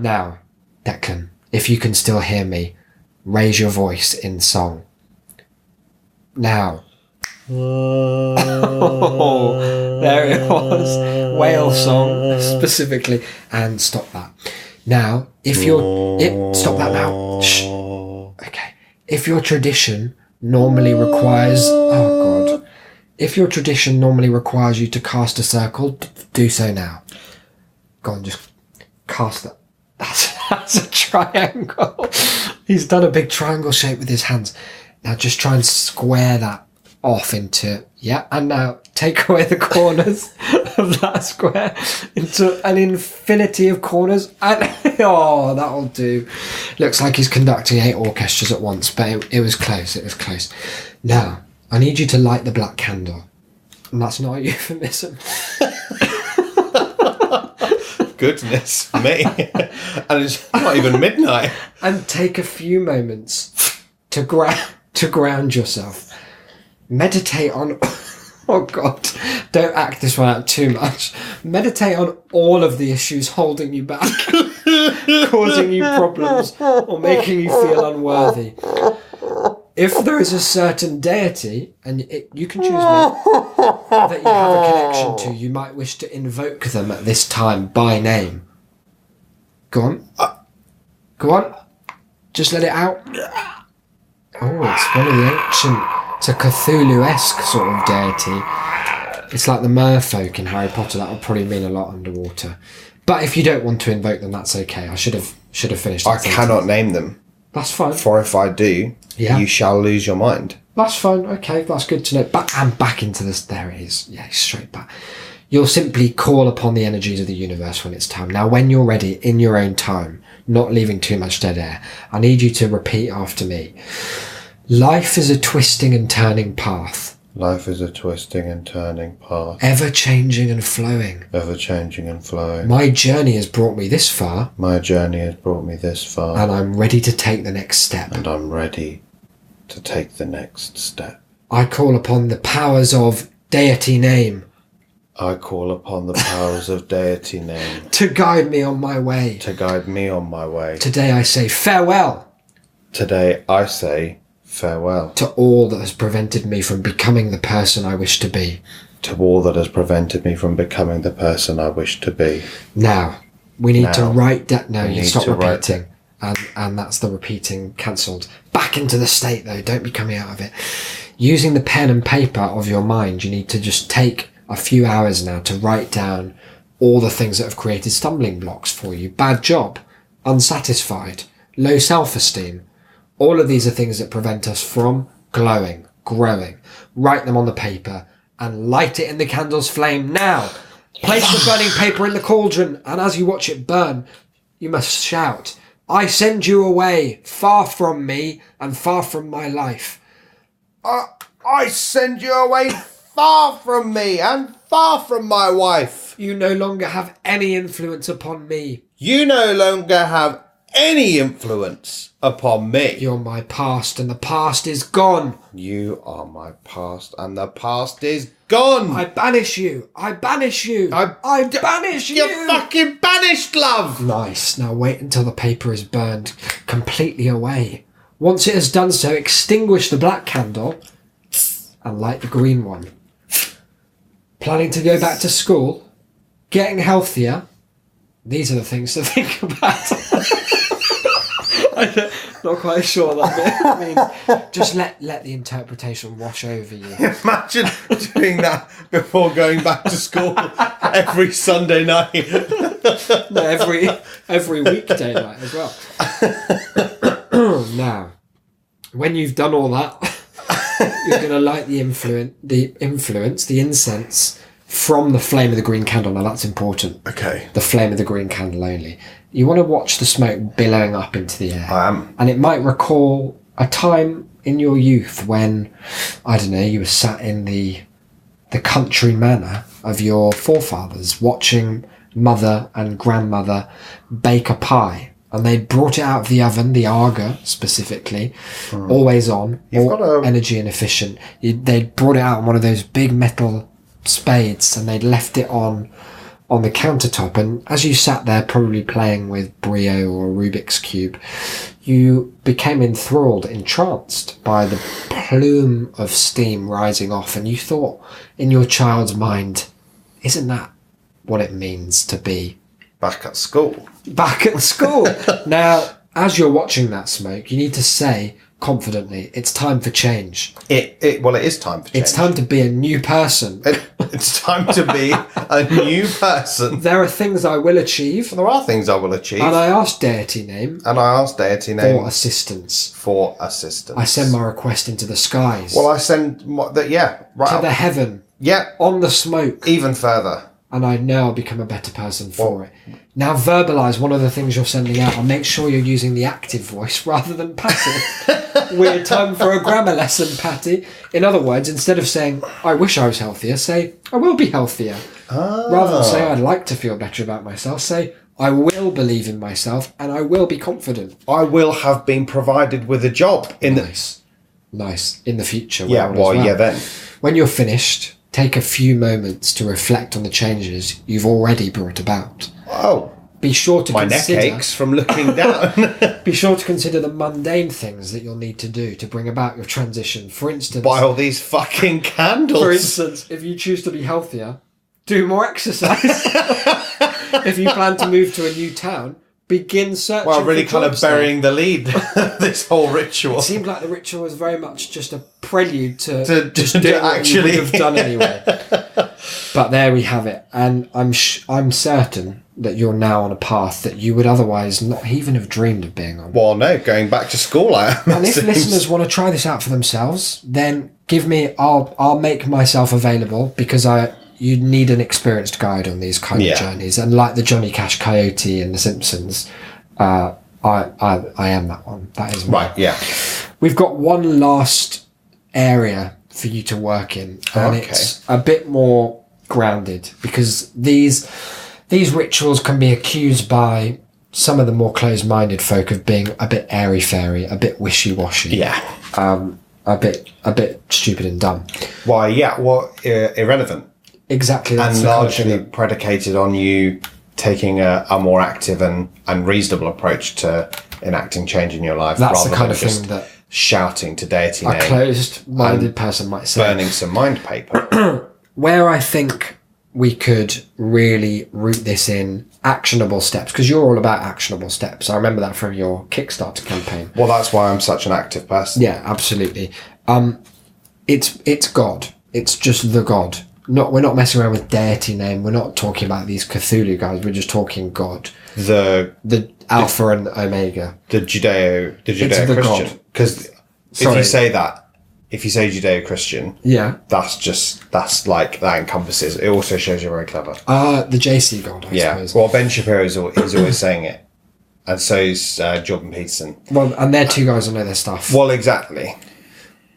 Now, Declan, if you can still hear me, raise your voice in song. Now. Oh, there it was. Whale song, specifically. And stop that. Now, stop that now. Shh. Okay. If your tradition normally requires... Oh, God. If your tradition normally requires you to cast a circle, do so now. Go on, just cast that. That's a triangle. He's done a big triangle shape with his hands. Now just try and square that off into... Yeah, and now take away the corners of that square into an infinity of corners. And oh, that'll do. Looks like he's conducting 8 orchestras at once, but it was close. It was close. Now, I need you to light the black candle. And that's not a euphemism. Goodness me. And it's not even midnight. And take a few moments to ground yourself. Meditate on... Oh, God. Don't act this one out too much. Meditate on all of the issues holding you back, causing you problems, or making you feel unworthy. If there is a certain deity, and you can choose me, that you have a connection to, you might wish to invoke them at this time by name. Go on. Go on. Just let it out. Oh, it's one of the ancient... It's a Cthulhu-esque sort of deity. It's like the merfolk in Harry Potter. That would probably mean a lot underwater. But if you don't want to invoke them, that's okay. I should have finished. I cannot name them. That's fine. For if I do, you shall lose your mind. That's fine. Okay, that's good to know. Back into this. There it is. Yeah, straight back. You'll simply call upon the energies of the universe when it's time. Now, when you're ready, in your own time, not leaving too much dead air, I need you to repeat after me. Life is a twisting and turning path. Life is a twisting and turning path. Ever changing and flowing. Ever changing and flowing. My journey has brought me this far. My journey has brought me this far. And I'm ready to take the next step. And I'm ready to take the next step. I call upon the powers of deity name. I call upon the powers of deity name. To guide me on my way. To guide me on my way. Today I say farewell. Today I say farewell. To all that has prevented me from becoming the person I wish to be. To all that has prevented me from becoming the person I wish to be. Now, we need to write that. No, you stop repeating. And that's the repeating cancelled. Back into the state though, don't be coming out of it. Using the pen and paper of your mind, you need to just take a few hours now to write down all the things that have created stumbling blocks for you. Bad job, unsatisfied, low self-esteem. All of these are things that prevent us from glowing, growing. Write them on the paper and light it in the candle's flame now. Place the burning paper in the cauldron, and as you watch it burn, you must shout, I send you away, far from me and far from my life. I send you away far from me and far from my wife. You no longer have any influence upon me. You no longer have any influence upon me. You're my past and the past is gone. You are my past and the past is gone. I banish you. I banish you. I banish you. You're fucking banished, love. Nice. Now wait until the paper is burned completely away. Once it has done so, extinguish the black candle and light the green one. Planning to go back to school? Getting healthier? These are the things to think about. I'm not quite sure what that means. Just let the interpretation wash over you. Imagine doing that before going back to school every Sunday night. No, every weekday night as well. Now, when you've done all that, you're going to light the incense from the flame of the green candle. Now that's important. Okay. The flame of the green candle only. You want to watch the smoke billowing up into the air. I am. And it might recall a time in your youth when, I don't know, you were sat in the country manor of your forefathers watching mother and grandmother bake a pie. And they brought it out of the oven, the Arga specifically, always on, energy and efficient. They'd brought it out on one of those big metal spades and they'd left it on the countertop. And as you sat there probably playing with Brio or Rubik's Cube, you became enthralled, entranced by the plume of steam rising off. And you thought in your child's mind, isn't that what it means to be back at school? Back at school. Now, as you're watching that smoke, you need to say confidently, it's time for change. It is time for change. It's time to be a new person. It's time to be a new person. There are things I will achieve. There are things I will achieve. And I ask deity name. For assistance. I send my request into the skies. Well, I send right to up. The heaven. Yeah. On the smoke. Even further. And I know I'll become a better person for it. Now verbalise one of the things you're sending out and make sure you're using the active voice rather than passive. Weird time for a grammar lesson, Patty. In other words, instead of saying, I wish I was healthier, say, I will be healthier. Rather than say, I'd like to feel better about myself, say, I will believe in myself and I will be confident. I will have been provided with a job. Nice. In the future. Then. When you're finished, take a few moments to reflect on the changes you've already brought about. Oh. Be sure to My neck aches from looking down. Be sure to consider the mundane things that you'll need to do to bring about your transition. For instance... Buy all these fucking candles. For instance, if you choose to be healthier, do more exercise. If you plan to move to a new town, begin searching. Well, really for kind of jobs there. burying the lead. This whole ritual. It seemed like the ritual was very much just a prelude to To just do doing what actually. you would have done anyway. But there we have it, and I'm certain that you're now on a path that you would otherwise not even have dreamed of being on. Well, no, going back to school, I am. And if listeners want to try this out for themselves, then give me. I'll make myself available, because you need an experienced guide on these kind of journeys. And like the Johnny Cash Coyote in The Simpsons, I am that one. That is me. Right, yeah. We've got one last area for you to work in, and it's a bit more grounded, because these rituals can be accused by some of the more closed-minded folk of being a bit airy-fairy, a bit wishy-washy, a bit stupid and dumb. Why, yeah, irrelevant. Exactly, that's And the kind of largely thing predicated on you taking a more active and reasonable approach to enacting change in your life. That's rather the kind than of thing just that shouting to deity a name, closed-minded person might say. burning some mind paper. Where I think we could really root this in actionable steps, because you're all about actionable steps. I remember that from your Kickstarter campaign. Well, that's why I'm such an active person. Yeah, absolutely. It's God. It's just the God. We're not messing around with deity name. We're not talking about these Cthulhu guys. We're just talking God. The Alpha and Omega. the Judeo-Christian. Because if you say that, if you say Judeo-Christian, Yeah. that's like, that encompasses. It also shows you're very clever. The JC God, I suppose. Well, Ben Shapiro he's always saying it, and so is Jordan Peterson. Well, and they're two guys who know their stuff. Well, exactly.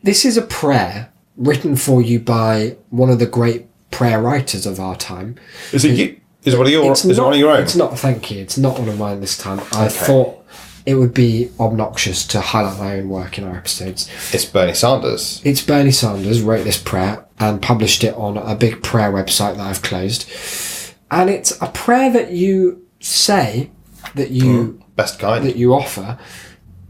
This is a prayer written for you by one of the great prayer writers of our time. Is it you? Is it one of your? It's Is it not- one of your own? It's not. Thank you. It's not one of mine this time. I thought it would be obnoxious to highlight my own work in our episodes. It's Bernie Sanders. It's Bernie Sanders wrote this prayer and published it on a big prayer website that I've closed. And it's a prayer that you say, that you Best kind. that you offer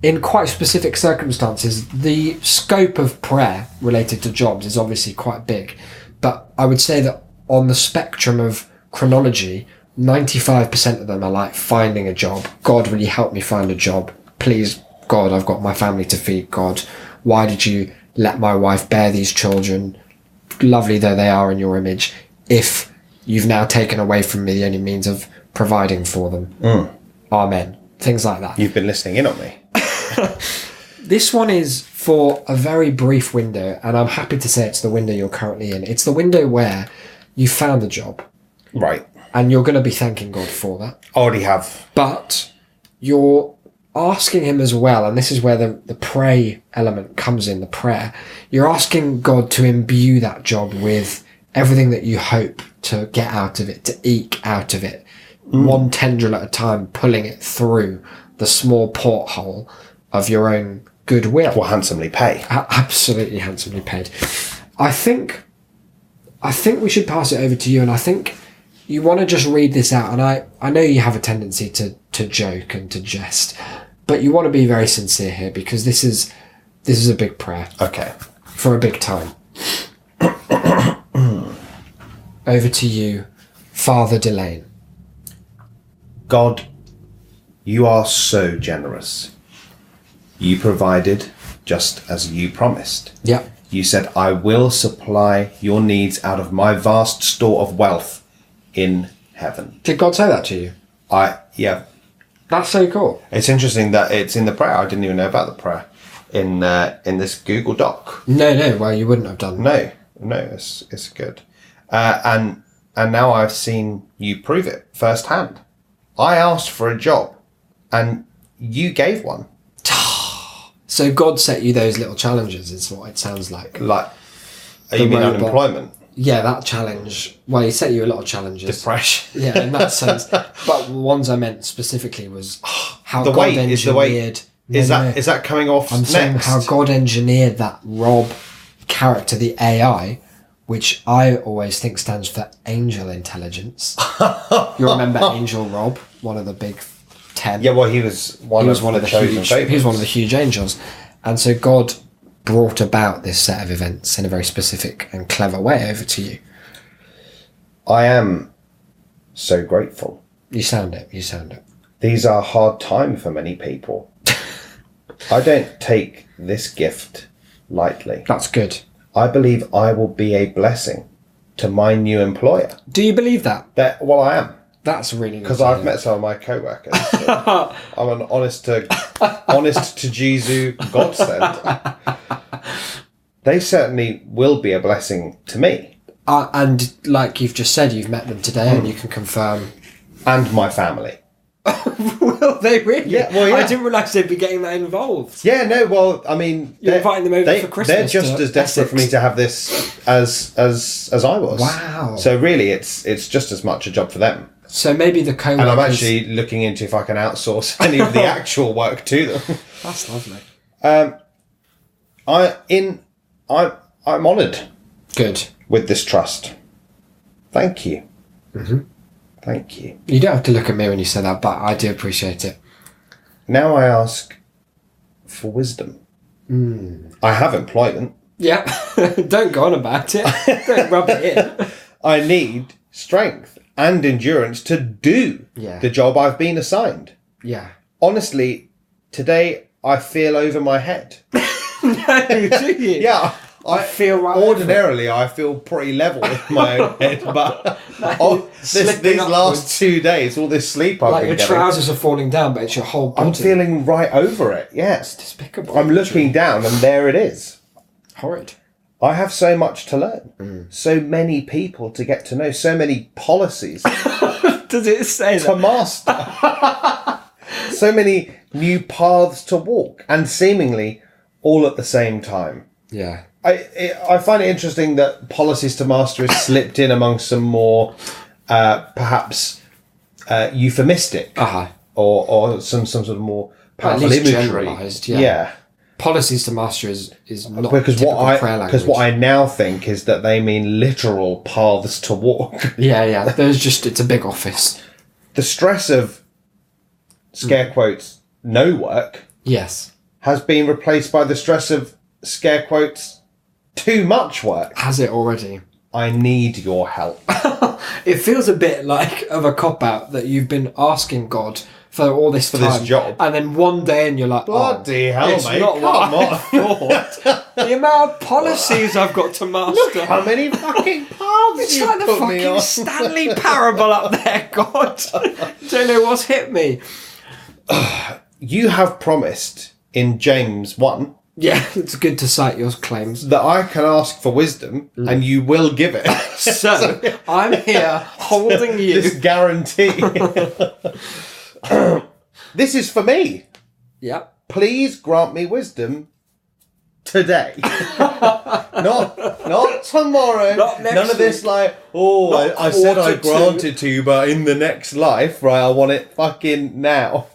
in quite specific circumstances. The scope of prayer related to jobs is obviously quite big, but I would say that on the spectrum of chronology, 95% of them are like finding a job. God, will you help me find a job? Please, God, I've got my family to feed. God, why did you let my wife bear these children, lovely though they are in your image, if you've now taken away from me the only means of providing for them? Amen. Things like that. You've been listening in on me. This one is for a very brief window, and I'm happy to say it's the window you're currently in. It's the window where you found a job, Right. and you're going to be thanking God for that. Already have. But you're asking him as well, and this is where the pray element comes in, the prayer. You're asking God to imbue that job with everything that you hope to get out of it, to eke out of it, one tendril at a time, pulling it through the small porthole of your own goodwill. Will handsomely pay. Absolutely handsomely paid. I think we should pass it over to you, and I think you want to just read this out. And I know you have a tendency to joke and to jest, but you want to be very sincere here, because this is a big prayer Okay. for a big time. Over to you, Father Delane. God, you are so generous. You provided just as you promised. Yep. You said, I will supply your needs out of my vast store of wealth in heaven. Did God say that to you? Yeah. That's so cool. It's interesting that it's in the prayer. I didn't even know about the prayer in this Google Doc. No. Well, you wouldn't have done. No, it's good. And now I've seen you prove it firsthand. I asked for a job, and you gave one. So God set you those little challenges, is what it sounds like. Like, you mean robot. unemployment? Yeah, that challenge. Well, he set you a lot of challenges. Depression. Yeah, in that sense. But the ones I meant specifically was how The God weight engineered. is the weight. Is that coming off I'm next? saying how God engineered that Rob character, the AI, which I always think stands for angel intelligence. You remember Angel Rob, one of the big 10? Yeah, well, he was one of the chosen huge. favourites. He was one of the huge angels, and so God brought about this set of events in a very specific and clever way. Over to you. I am so grateful. You sound it. You sound it. These are a hard time for many people. I don't take this gift lightly. That's good. I believe I will be a blessing to my new employer. Do you believe that? Well, I am. That's really good. Because I've met some of my co-workers. So I'm an honest to Jesus godsend. They certainly will be a blessing to me. And like you've just said, you've met them today and you can confirm. And my family. Will they really? Yeah, well, yeah. I didn't realise they'd be getting that involved. Yeah, no, well, I mean... You're inviting them over for Christmas. They're just as desperate for me to have this as I was. Wow. So really, it's just as much a job for them. So maybe the co-workers... And I'm actually looking into if I can outsource any of the actual work to them. That's lovely. I'm honoured. Good. With this trust. Thank you. Mm-hmm. Thank you. You don't have to look at me when you say that, but I do appreciate it. Now I ask for wisdom. I have employment. Yeah. Don't go on about it. Don't rub it in. I need strength and endurance to do the job I've been assigned. Yeah. Honestly, today I feel over my head. No, do you? Yeah. I feel right. Ordinarily, I feel pretty level with my own head, but these last 2 days, all this sleep I've been your getting, trousers are falling down, but it's your whole body. I'm feeling right over it. Yes, despicable. I'm looking down, and there it is. Horrid. I have so much to learn, so many people to get to know, so many policies. Does it say to master? So many new paths to walk, and seemingly all at the same time. Yeah. I find it interesting that policies to master is slipped in amongst some more, perhaps, euphemistic, or some sort of more powerful imagery. Generalised, yeah. Policies to master is not because prayer language. Because what I now think is that they mean literal paths to walk. Yeah. It's a big office. The stress of scare quotes no work. Yes. Has been replaced by the stress of scare quotes too much work. Has it already? I need your help. It feels a bit like of a cop-out that you've been asking God for all this time. This job. And then one day and you're like, bloody hell, it's mate, not what I thought. The amount of policies I've got to master. Look how many fucking paths it's you like the put me on. fucking Stanley Parable up there, God. Don't know what's hit me. You have promised in James 1... Yeah, it's good to cite your claims. That I can ask for wisdom and you will give it. So, I'm here holding you. This guarantee. This is for me. Yep. Please grant me wisdom today. not tomorrow. Not next None of this week. I said I granted to you, but in the next life, right, I want it fucking now.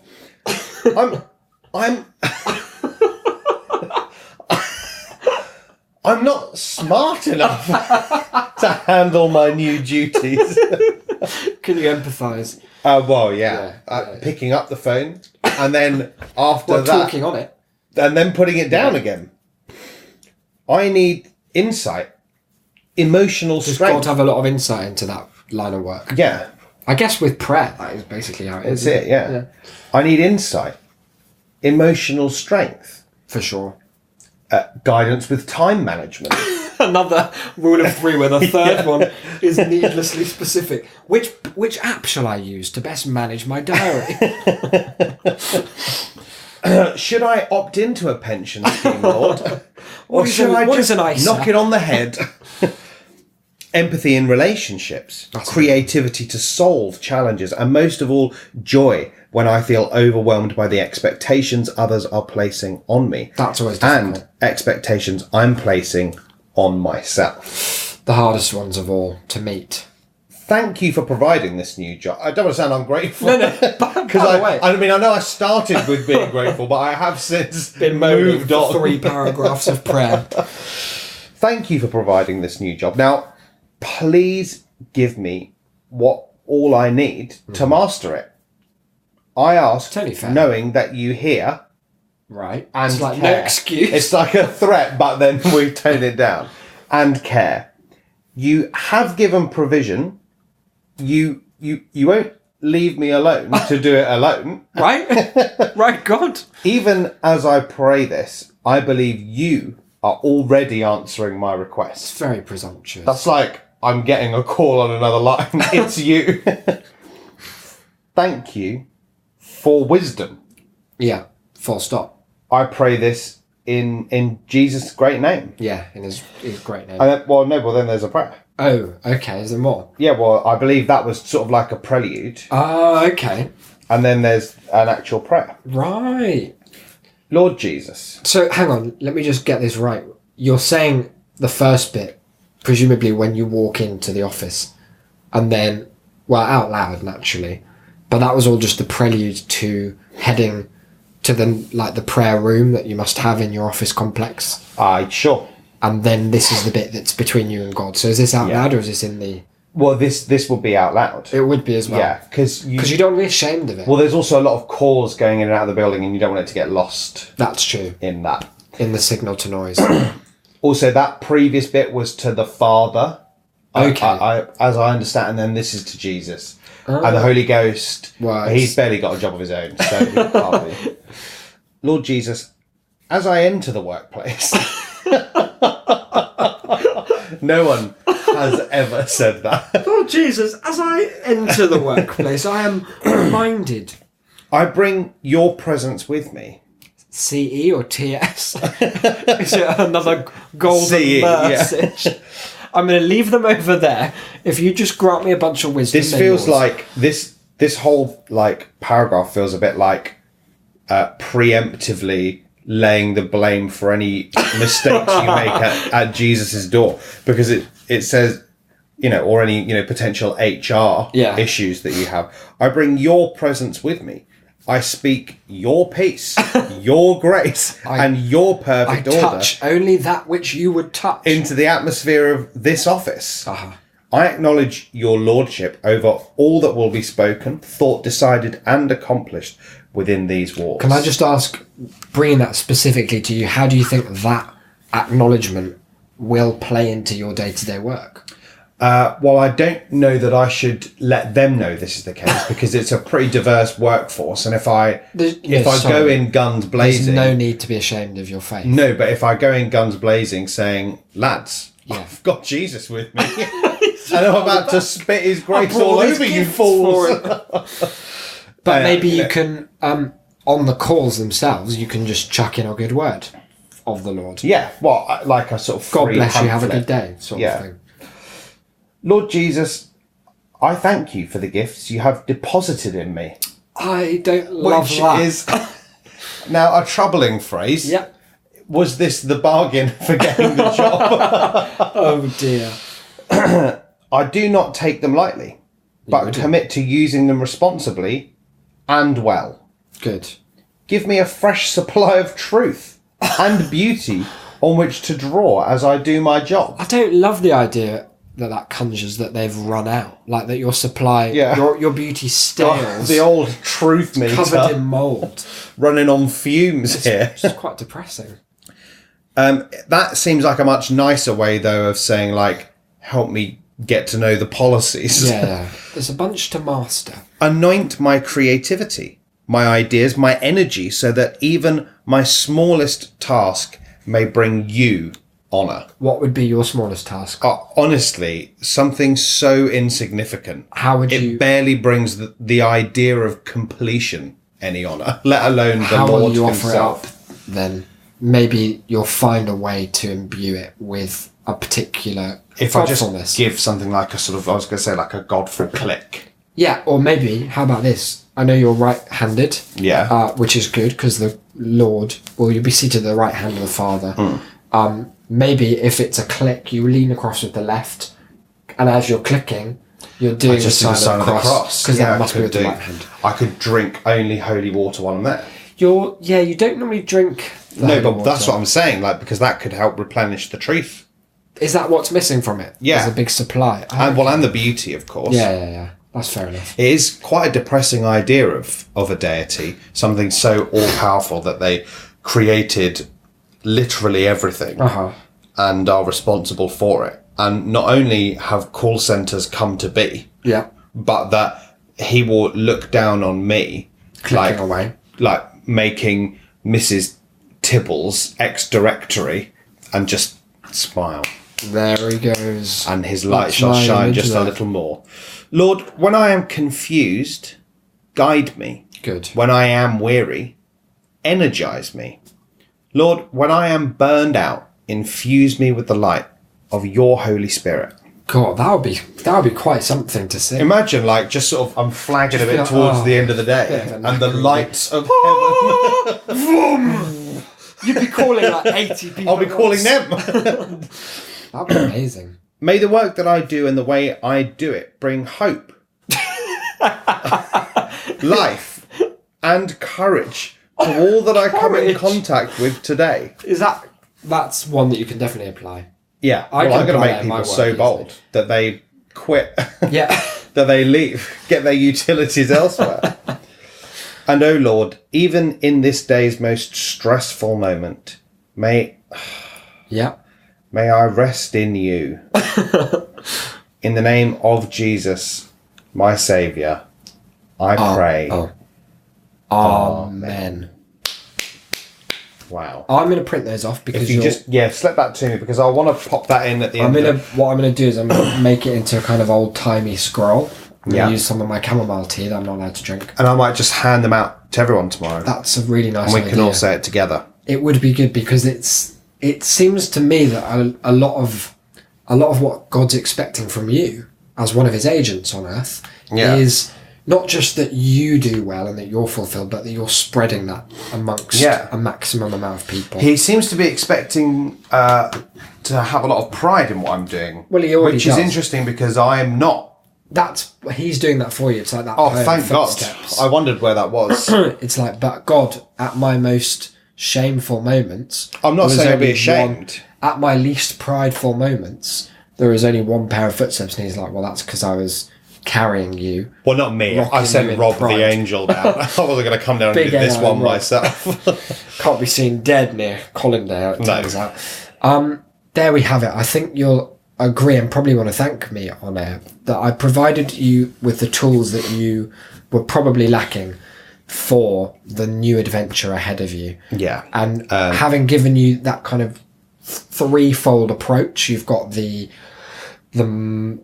I'm not smart enough to handle my new duties. Can you empathise? Well, yeah. Picking up the phone and then after that... talking on it. And then putting it down again. I need insight. Emotional strength. You've got to have a lot of insight into that line of work. Yeah. I guess with prayer, that is basically how it is. That's it, yeah. I need insight. Emotional strength. For sure. Guidance with time management. Another rule of 3 where the third one is needlessly specific. Which app shall I use to best manage my diary? Should I opt into a pension scheme, Lord? Or should I just knock it on the head? Empathy in relationships. Creativity to solve challenges. And most of all, joy when I feel overwhelmed by the expectations others are placing on me. That's always difficult. And expectations I'm placing on myself. The hardest ones of all to meet. Thank you for providing this new job. I don't want to sound ungrateful. No. Because I know I started with being grateful, but I have since been moved on. 3 paragraphs of prayer. Thank you for providing this new job. Now, please give me all I need to master it. I ask, knowing that you hear. Right. And it's like care. no excuse. It's like a threat, but then we tone it down. And care. You have given provision. You won't leave me alone to do it alone. Right? Right, God. Even as I pray this, I believe you are already answering my requests. It's very presumptuous. That's like I'm getting a call on another line. It's you. Thank you for wisdom. Yeah, full stop. I pray this in Jesus' great name. Yeah, in his great name. And then, then there's a prayer. Oh, okay. Is there more? Yeah, well, I believe that was sort of like a prelude. Oh, okay. And then there's an actual prayer. Right. Lord Jesus. So, hang on. Let me just get this right. You're saying the first bit, presumably when you walk into the office, and then, well, out loud, naturally. But that was all just the prelude to heading to the prayer room that you must have in your office complex. Sure. And then this is the bit that's between you and God. So is this out loud or is this in the... Well, this would be out loud. It would be as well. Yeah, because you don't want to be ashamed of it. Well, there's also a lot of calls going in and out of the building, and you don't want it to get lost. That's true. In that. In the signal to noise. Also, that previous bit was to the Father. Okay. As I understand, and then this is to Jesus. And the Holy Ghost, right. He's barely got a job of his own. So he can't be. Lord Jesus, as I enter the workplace... No one has ever said that. Lord Jesus, as I enter the workplace, I am reminded. I bring your presence with me. CE or TS? Is it another golden CE, message? Yeah. I'm going to leave them over there. If you just grant me a bunch of wisdom. This feels like this whole paragraph feels a bit like preemptively laying the blame for any mistakes you make at Jesus's door, because it says, or any potential HR issues that you have. I bring your presence with me. I speak your peace, your grace, and your perfect order. I touch only that which you would touch into the atmosphere of this office. Uh-huh. I acknowledge your lordship over all that will be spoken, thought, decided, and accomplished within these walls. Can I just ask, bringing that specifically to you, how do you think that acknowledgement will play into your day-to-day work? Well, I don't know that I should let them know this is the case, because it's a pretty diverse workforce, and if I go in guns blazing, there's no need to be ashamed of your faith. No, but if I go in guns blazing saying, lads, I've got Jesus with me, and I'm about to spit his grace all over you fools. But maybe you can, on the calls themselves, you can just chuck in a good word of the Lord. Yeah, well, like a sort of God bless you, have a good day sort of thing. Lord Jesus, I thank you for the gifts you have deposited in me. I don't love that. Which is now a troubling phrase. Yeah. Was this the bargain for getting the job? Oh dear. I do not take them lightly, but commit to using them responsibly and well. Good. Give me a fresh supply of truth and beauty on which to draw as I do my job. I don't love the idea that conjures that they've run out, like that your supply, your beauty stales. The old truth meter covered in mould, running on fumes here. It's quite depressing. That seems like a much nicer way, though, of saying help me get to know the policies. Yeah, there's a bunch to master. Anoint my creativity, my ideas, my energy, so that even my smallest task may bring you honour. What would be your smallest task? Honestly, something so insignificant. How would you... It barely brings the idea of completion any honour, let alone the Lord himself. How will you offer it up, then? Maybe you'll find a way to imbue it with a particular if I just give something like a sort of, I was going to say like a godful click. Yeah, or maybe, how about this? I know you're right-handed. Yeah. Which is good, because the Lord, well, you'll be seated at the right hand of the Father. Maybe if it's a click, you lean across with the left, and as you're clicking, you're doing the sign of the cross, because that must be with the right hand. I could drink only holy water while I'm there. You don't normally drink no, but that's what I'm saying, because that could help replenish the truth. Is that what's missing from it? Yeah. There's a big supply. And the beauty, of course. Yeah. That's fair enough. It is quite a depressing idea of a deity, something so all-powerful that they created literally everything and are responsible for it. And not only have call centres come to be, but that he will look down on me, Clicking away. like making Mrs. Tibble's ex-directory, and just smile. There he goes. And his light That's shall my shine image just there. a little more. Lord, when I am confused, guide me. Good. When I am weary, energize me. Lord, when I am burned out, infuse me with the light of your Holy Spirit. God, that would be quite something to see. Imagine, like, just sort of, I'm flagging a bit feel- towards oh, the end of the day, yeah, and the knackered. lights of heaven. You'd be calling like 80 people. I'll be at calling once. them. That'd be amazing. May the work that I do and the way I do it bring hope, life, and courage to all that I come in Courage. contact with today. That's one that you can definitely apply. Yeah, I well, can I'm going to apply make that in my people work so easily. bold that they quit, Yeah. that they leave, get their utilities elsewhere. And oh Lord, even in this day's most stressful moment, may Yeah. I rest in you. In the name of Jesus, my Saviour, I pray. Amen. Wow. I'm going to print those off because If you just slip that to me, because I want to pop that in at the end. what I'm gonna do is I'm gonna make it into a kind of old timey scroll. I'm Yeah. gonna use some of my chamomile tea that I'm not allowed to drink. And I might just hand them out to everyone tomorrow. That's a really nice and we idea. can all say it together. It would be good because it seems to me that a lot of what God's expecting from you as one of his agents on earth is not just that you do well and that you're fulfilled, but that you're spreading that amongst a maximum amount of people. He seems to be expecting to have a lot of pride in what I'm doing. Well, he already which does. is interesting because I am not. He's doing that for you. It's like that. Oh, poem, thank Footsteps. God. I wondered where that was. It's like, but God, at my most shameful moments, I'm not there was saying I'd be only ashamed. at my least prideful moments, there is only one pair of footsteps, and he's like, well, that's because I was carrying you. Well, not me. Rocking I you sent in Rob pride. the angel down. I wasn't going to come down and Big do this AI one Rob. myself. Can't be seen dead near Colindale, it No. turns out. There we have it. I think you'll agree and probably want to thank me on air that I provided you with the tools that you were probably lacking for the new adventure ahead of you. Yeah. And having given you that kind of threefold approach, you've got the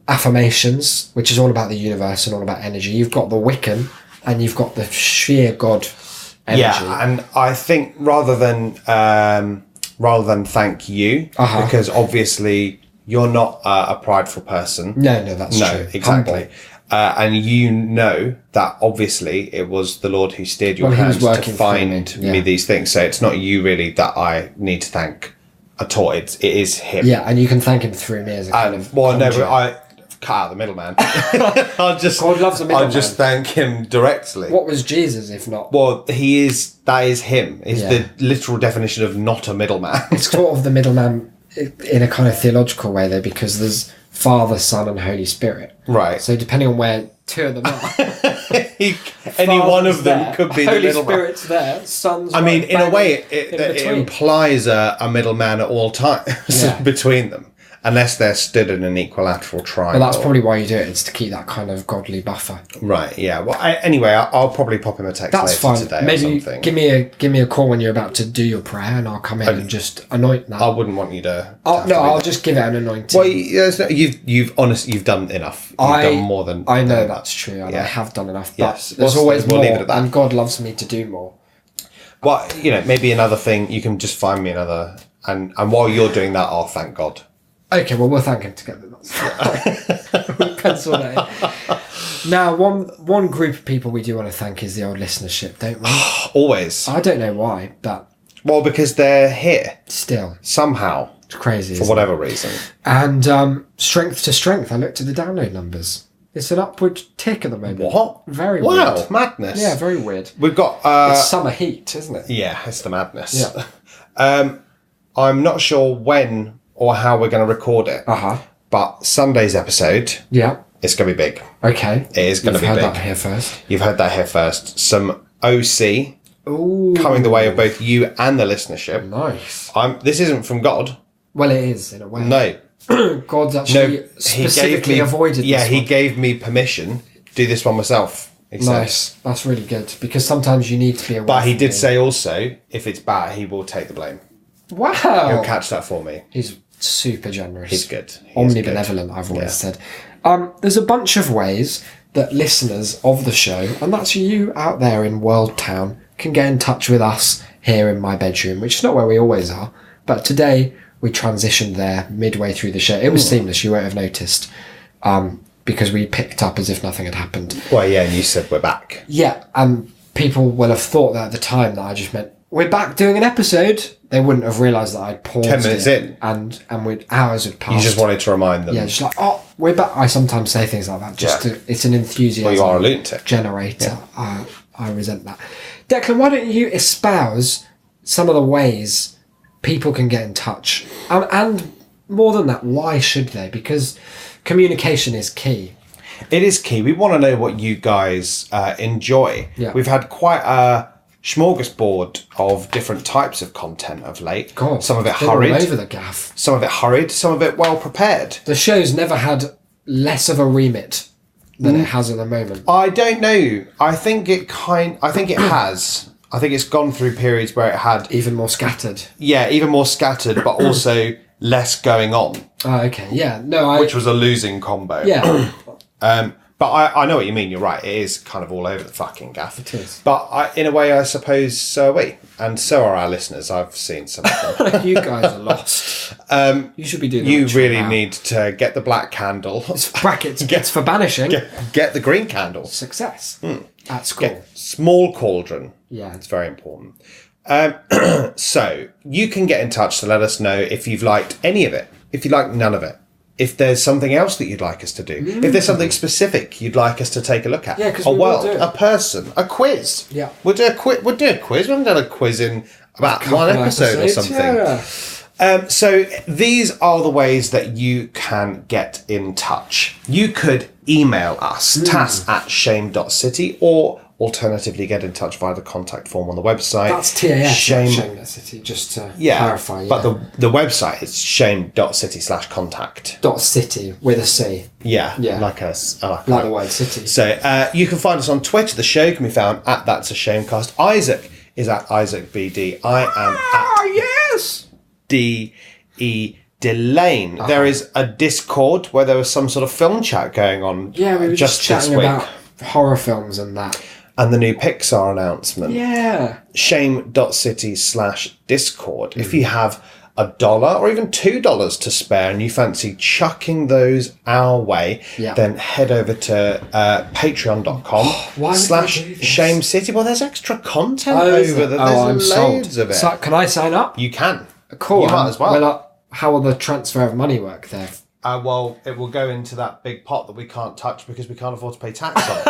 affirmations, which is all about the universe and all about energy. You've got the Wiccan, and you've got the sheer God energy. Yeah, and I think rather than thank you, because obviously you're not a prideful person. No, that's No, true. exactly. Humble. And you know that obviously it was the Lord who steered your Well, he was hands to working for find me, me yeah. these things. So it's not you really that I need to thank at all. It is him. Yeah, and you can thank him through me as a kind of Well, no, but conduit. I cut out the middleman. I'll just God loves a I'll middleman. just thank him directly. What was Jesus if not? Well, that is him. Is Yeah. the literal definition of not a middleman. It's sort of the middleman in a kind of theological way there, because there's Father, Son, and Holy Spirit. Right. So depending on where two of them are, Any one of Father's them there, could be the Holy middleman. Spirit's there. Son's. I mean, right in a bang way, it in between. implies a middleman at all times Yeah. between them, unless they're stood in an equilateral triangle. But that's probably why you do it. It's to keep that kind of godly buffer. right. Yeah. Well, anyway, I'll probably pop him a text That's later fine. today Maybe or something. give me a call when you're about to do your prayer, and I'll come in and just anoint that. I wouldn't want you to. have to No, do I'll that. just give it an anointing. Well, you've done enough. You've done more than. I know than that's true, and Yeah. I have done enough. But Yes. there's We'll always leave more, it at that. and God loves me to do more. Well, maybe another thing. You can just find me another, and while you're doing that, I'll thank God. Okay, well, we'll thank him together. That's fine. We'll pencil that in. Now, one group of people we do want to thank is the old listenership, don't we? Always. I don't know why, but Well, because they're here still, somehow it's crazy. for isn't it? whatever reason. And strength to strength, I looked at the download numbers. It's an upward tick at the moment. What? Very Wow, weird. madness. Yeah, very weird. We've got. It's summer heat, isn't it? Yeah, it's the madness. Yeah. I'm not sure when or how we're going to record it, Uh-huh. but Sunday's episode Yeah. is going to be big. Okay. It is going to be You've big. heard that here first. You've heard that here first. Some OC Ooh. coming the way of both you and the listenership. Nice. This isn't from God. Well, it is, in a way. No. God's No, actually specifically avoided Yeah, this he one. gave me permission do this one myself. He said. Nice. That's really good because sometimes you need to be aware. But he did say also, if it's bad, he will take the blame. Wow. He'll catch that for me. He's super generous. He's good. Omnibenevolent, I've always said. There's a bunch of ways that listeners of the show, and that's you out there in World Town, can get in touch with us here in my bedroom, which is not where we always are. But today we transitioned there midway through the show. It was seamless, you won't have noticed, because we picked up as if nothing had happened. Well, yeah, and you said we're back. Yeah, and people will have thought that at the time that I just meant, we're back doing an episode. They wouldn't have realised that I'd paused 10 minutes in. And hours had passed. You just wanted to remind them. Yeah, just like, oh, we're back. I sometimes say things like that. It's an enthusiasm. Well, you are a lunatic. Generator. Yeah. I resent that. Declan, why don't you espouse some of the ways people can get in touch? And more than that, why should they? Because communication is key. It is key. We want to know what you guys enjoy. Yeah. We've had quite a smorgasbord of different types of content of late. God, some of it hurried. All over the gaff. Some of it hurried. Some of it well prepared. The show's never had less of a remit than it has at the moment. I don't know. I think it has. I think it's gone through periods where it had even more scattered. Yeah, even more scattered, but also less going on. Oh, okay. Yeah. No, which was a losing combo. Yeah. But I know what you mean. You're right. It is kind of all over the fucking gaff. It is. But in a way, I suppose so are we. And so are our listeners. I've seen some of them. You guys are lost. You should be doing that. You really need to get the black candle. It's brackets. Gets for banishing. Get the green candle. Success. At school. Get small cauldron. Yeah. It's very important. So you can get in touch to let us know if you've liked any of it. If you like none of it. If there's something else that you'd like us to do, if there's something specific you'd like us to take a look at, because a world, a person, a quiz, we'll do a quiz. We haven't done a quiz in about one episode or something. Yeah. So these are the ways that you can get in touch. You could email us tas@shame.city, or alternatively get in touch via the contact form on the website. That's TAS, Shame.City, just to clarify. Yeah. But the website is shame.city/contact. .city with a C. Yeah. Like the word city. So you can find us on Twitter. The show can be found at That's a Shamecast. Isaac is at IsaacBD. I am at yes! DE Delane. There is a Discord where there was some sort of film chat going on. Yeah, we were just chatting about horror films and that. And the new Pixar announcement. Yeah. Shame.city/Discord. If you have $1 or even $2 to spare and you fancy chucking those our way, then head over to patreon.com/ShameCity. Well, there's extra content over there. There's loads of it. So, can I sign up? You can. Cool. You might as well. How will the transfer of money work there? Well, it will go into that big pot that we can't touch because we can't afford to pay tax on.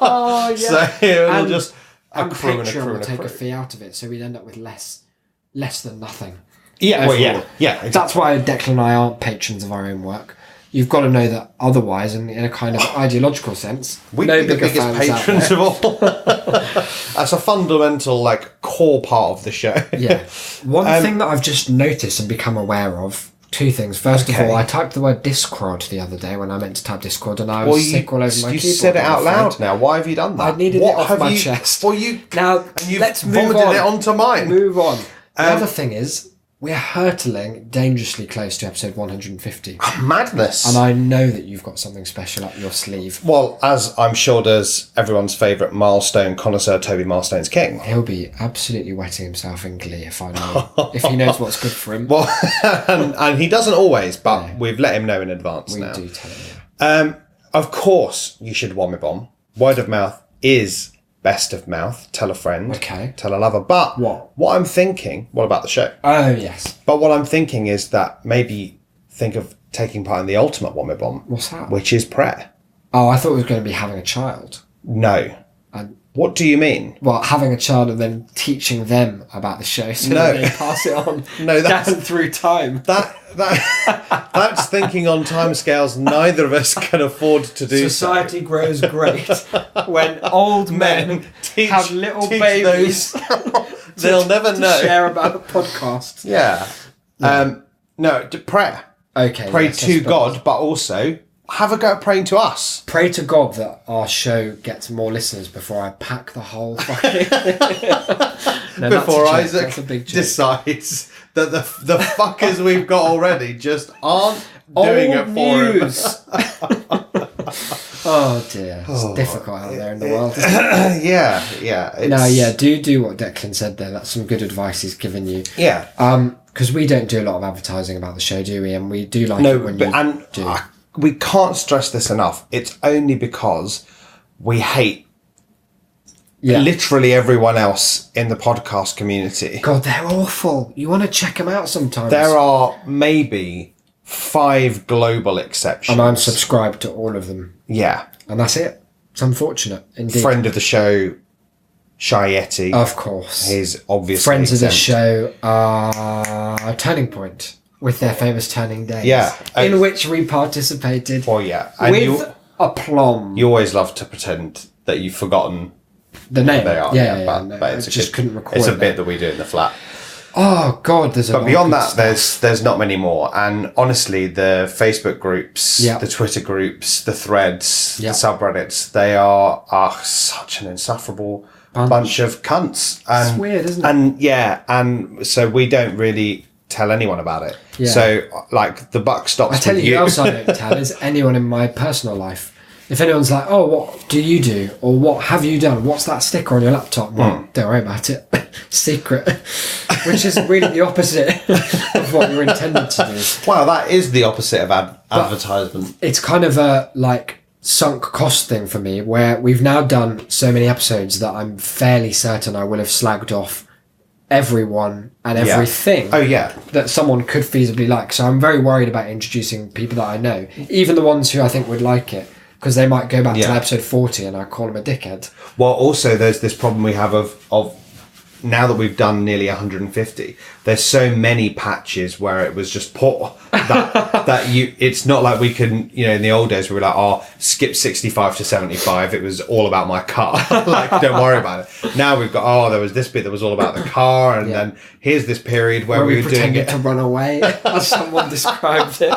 Oh, yeah. So it'll just accrue and Patreon accrue will and take accrue. a fee out of it, so we'd end up with less than nothing. Yeah, well, yeah. Exactly. That's why Declan and I aren't patrons of our own work. You've got to know that otherwise, and in a kind of ideological sense, we'd be the biggest patrons of all. That's a fundamental, core part of the show. Yeah. One thing that I've just noticed and become aware of. Two things. First of all, I typed the word Discord the other day when I meant to type Discord, and I was sick all over my keyboard. You said it out loud now. Why have you done that? I needed it off my chest. Well, let's move vomited on. It onto mine. Move on. The other thing is, we're hurtling dangerously close to episode 150. Madness. And I know that you've got something special up your sleeve. Well, as I'm sure does everyone's favourite milestone connoisseur, Toby Milestone's King. He'll be absolutely wetting himself in glee if I know. If he knows what's good for him. Well, and he doesn't always, but we've let him know in advance now. We do tell him, Of course, you should Wommy Bomb. Word of mouth is best of mouth. Tell a friend. Okay. Tell a lover. But what I'm thinking, what about the show? Oh, yes. But what I'm thinking is that maybe think of taking part in the ultimate Wommy Bomb. What's that? Which is prayer. Oh, I thought it was going to be having a child. No. What do you mean? Well, having a child and then teaching them about the show so that they pass it on down through time. That's thinking on timescales neither of us can afford to do. Society grows great when old men have little babies. They'll never know. Share about a podcast. Yeah. No, prayer. Okay. Pray to God, but also have a go at praying to us. Pray to God that our show gets more listeners before I pack the whole fucking... No, Before that's Isaac a big joke. decides that the fuckers we've got already just aren't doing it for him. Oh dear, it's difficult out there in the world. Isn't it? Yeah. No, yeah, do what Declan said there. That's some good advice he's given you. Yeah. Because we don't do a lot of advertising about the show, do we? And we do like it when you do. We can't stress this enough. It's only because we hate literally everyone else in the podcast community. God, they're awful. You want to check them out sometimes. There are maybe 5 global exceptions. And I'm subscribed to all of them. Yeah. And that's it. It's unfortunate, indeed. Friend of the show, Shietti. Of course. He's obviously Friends exempt. of the show are Turning Point with their famous Turning Days. Yeah. In which we participated. Well, yeah. And with aplomb. You always love to pretend that you've forgotten the name. they are. Yeah, But I it's just couldn't record It's a that. bit that we do in the flat. Oh God, there's a lot But beyond of good that, stuff. there's not many more. And honestly, the Facebook groups, the Twitter groups, the threads, the subreddits, they are such an insufferable bunch of cunts. And, it's weird, isn't it? And so we don't really tell anyone about it. Yeah. So like the buck stops. I tell with you who else I don't tell is anyone in my personal life. If anyone's like, oh, what do you do? Or what have you done? What's that sticker on your laptop? Well, don't worry about it. Secret. Which is really the opposite of what you're intended to do. Wow, that is the opposite of advertisement. It's kind of a sunk cost thing for me where we've now done so many episodes that I'm fairly certain I will have slagged off everyone and everything that someone could feasibly like. So I'm very worried about introducing people that I know, even the ones who I think would like it. Because they might go back to episode 40 and I call them a dickhead. Well, also, there's this problem we have of now that we've done nearly 150, there's so many patches where it was just poor that it's not like we can, in the old days we were like, skip 65 to 75. It was all about my car. Don't worry about it. Now we've got, there was this bit that was all about the car. And then here's this period where we were doing it. to run away, as someone described it.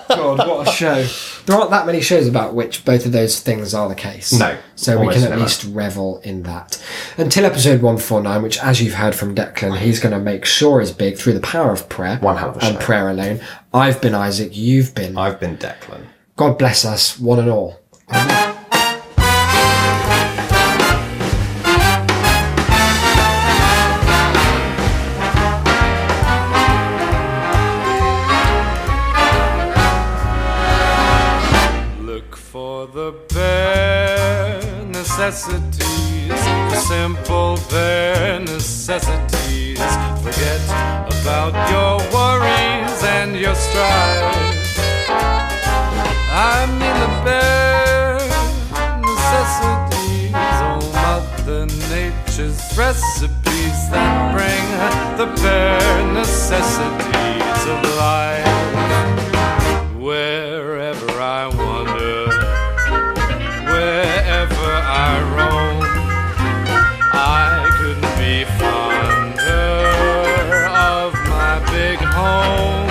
God, what a show. There aren't that many shows about which both of those things are the case. No. So we can at least revel in that. Until episode 149, which, as you've heard from Declan, he's going to make sure is big through the power of prayer. One hell of a and show. Prayer alone. I've been Isaac, you've been... I've been Declan. God bless us, one and all. The bare necessities, the simple bare necessities. Forget about your worries and your strife. I mean the bare necessities, oh Mother Nature's recipes that bring the bare necessities of life. Wherever I wander, wherever I roam, I couldn't be fonder of my big home.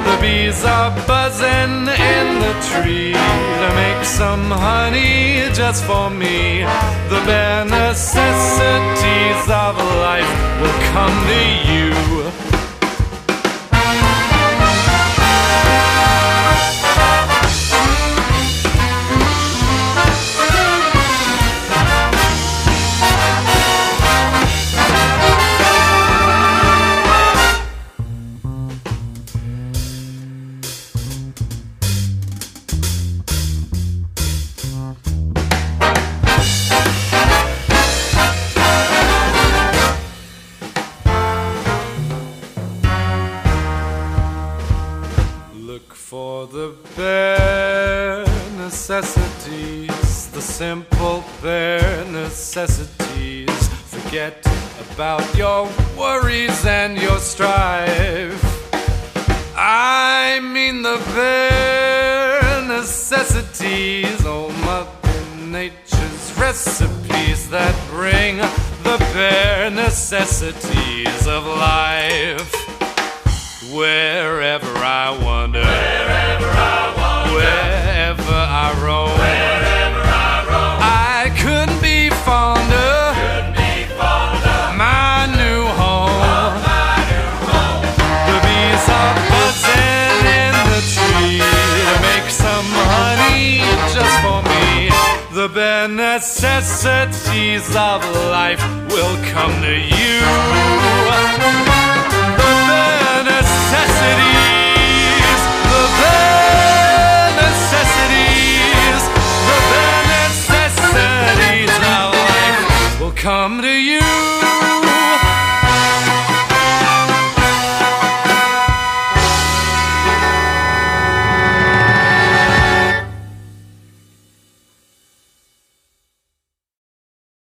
The bees are buzzing in the tree to make some honey just for me. The bare necessities of life will come to you. For the bare necessities, the simple bare necessities. Forget about your worries and your strife. I mean the bare necessities, oh Mother Nature's recipes that bring the bare necessities of life. Wherever I wander, necessities of life will come to you. The bare necessities, the bare necessities, the bare necessities of life will come to you.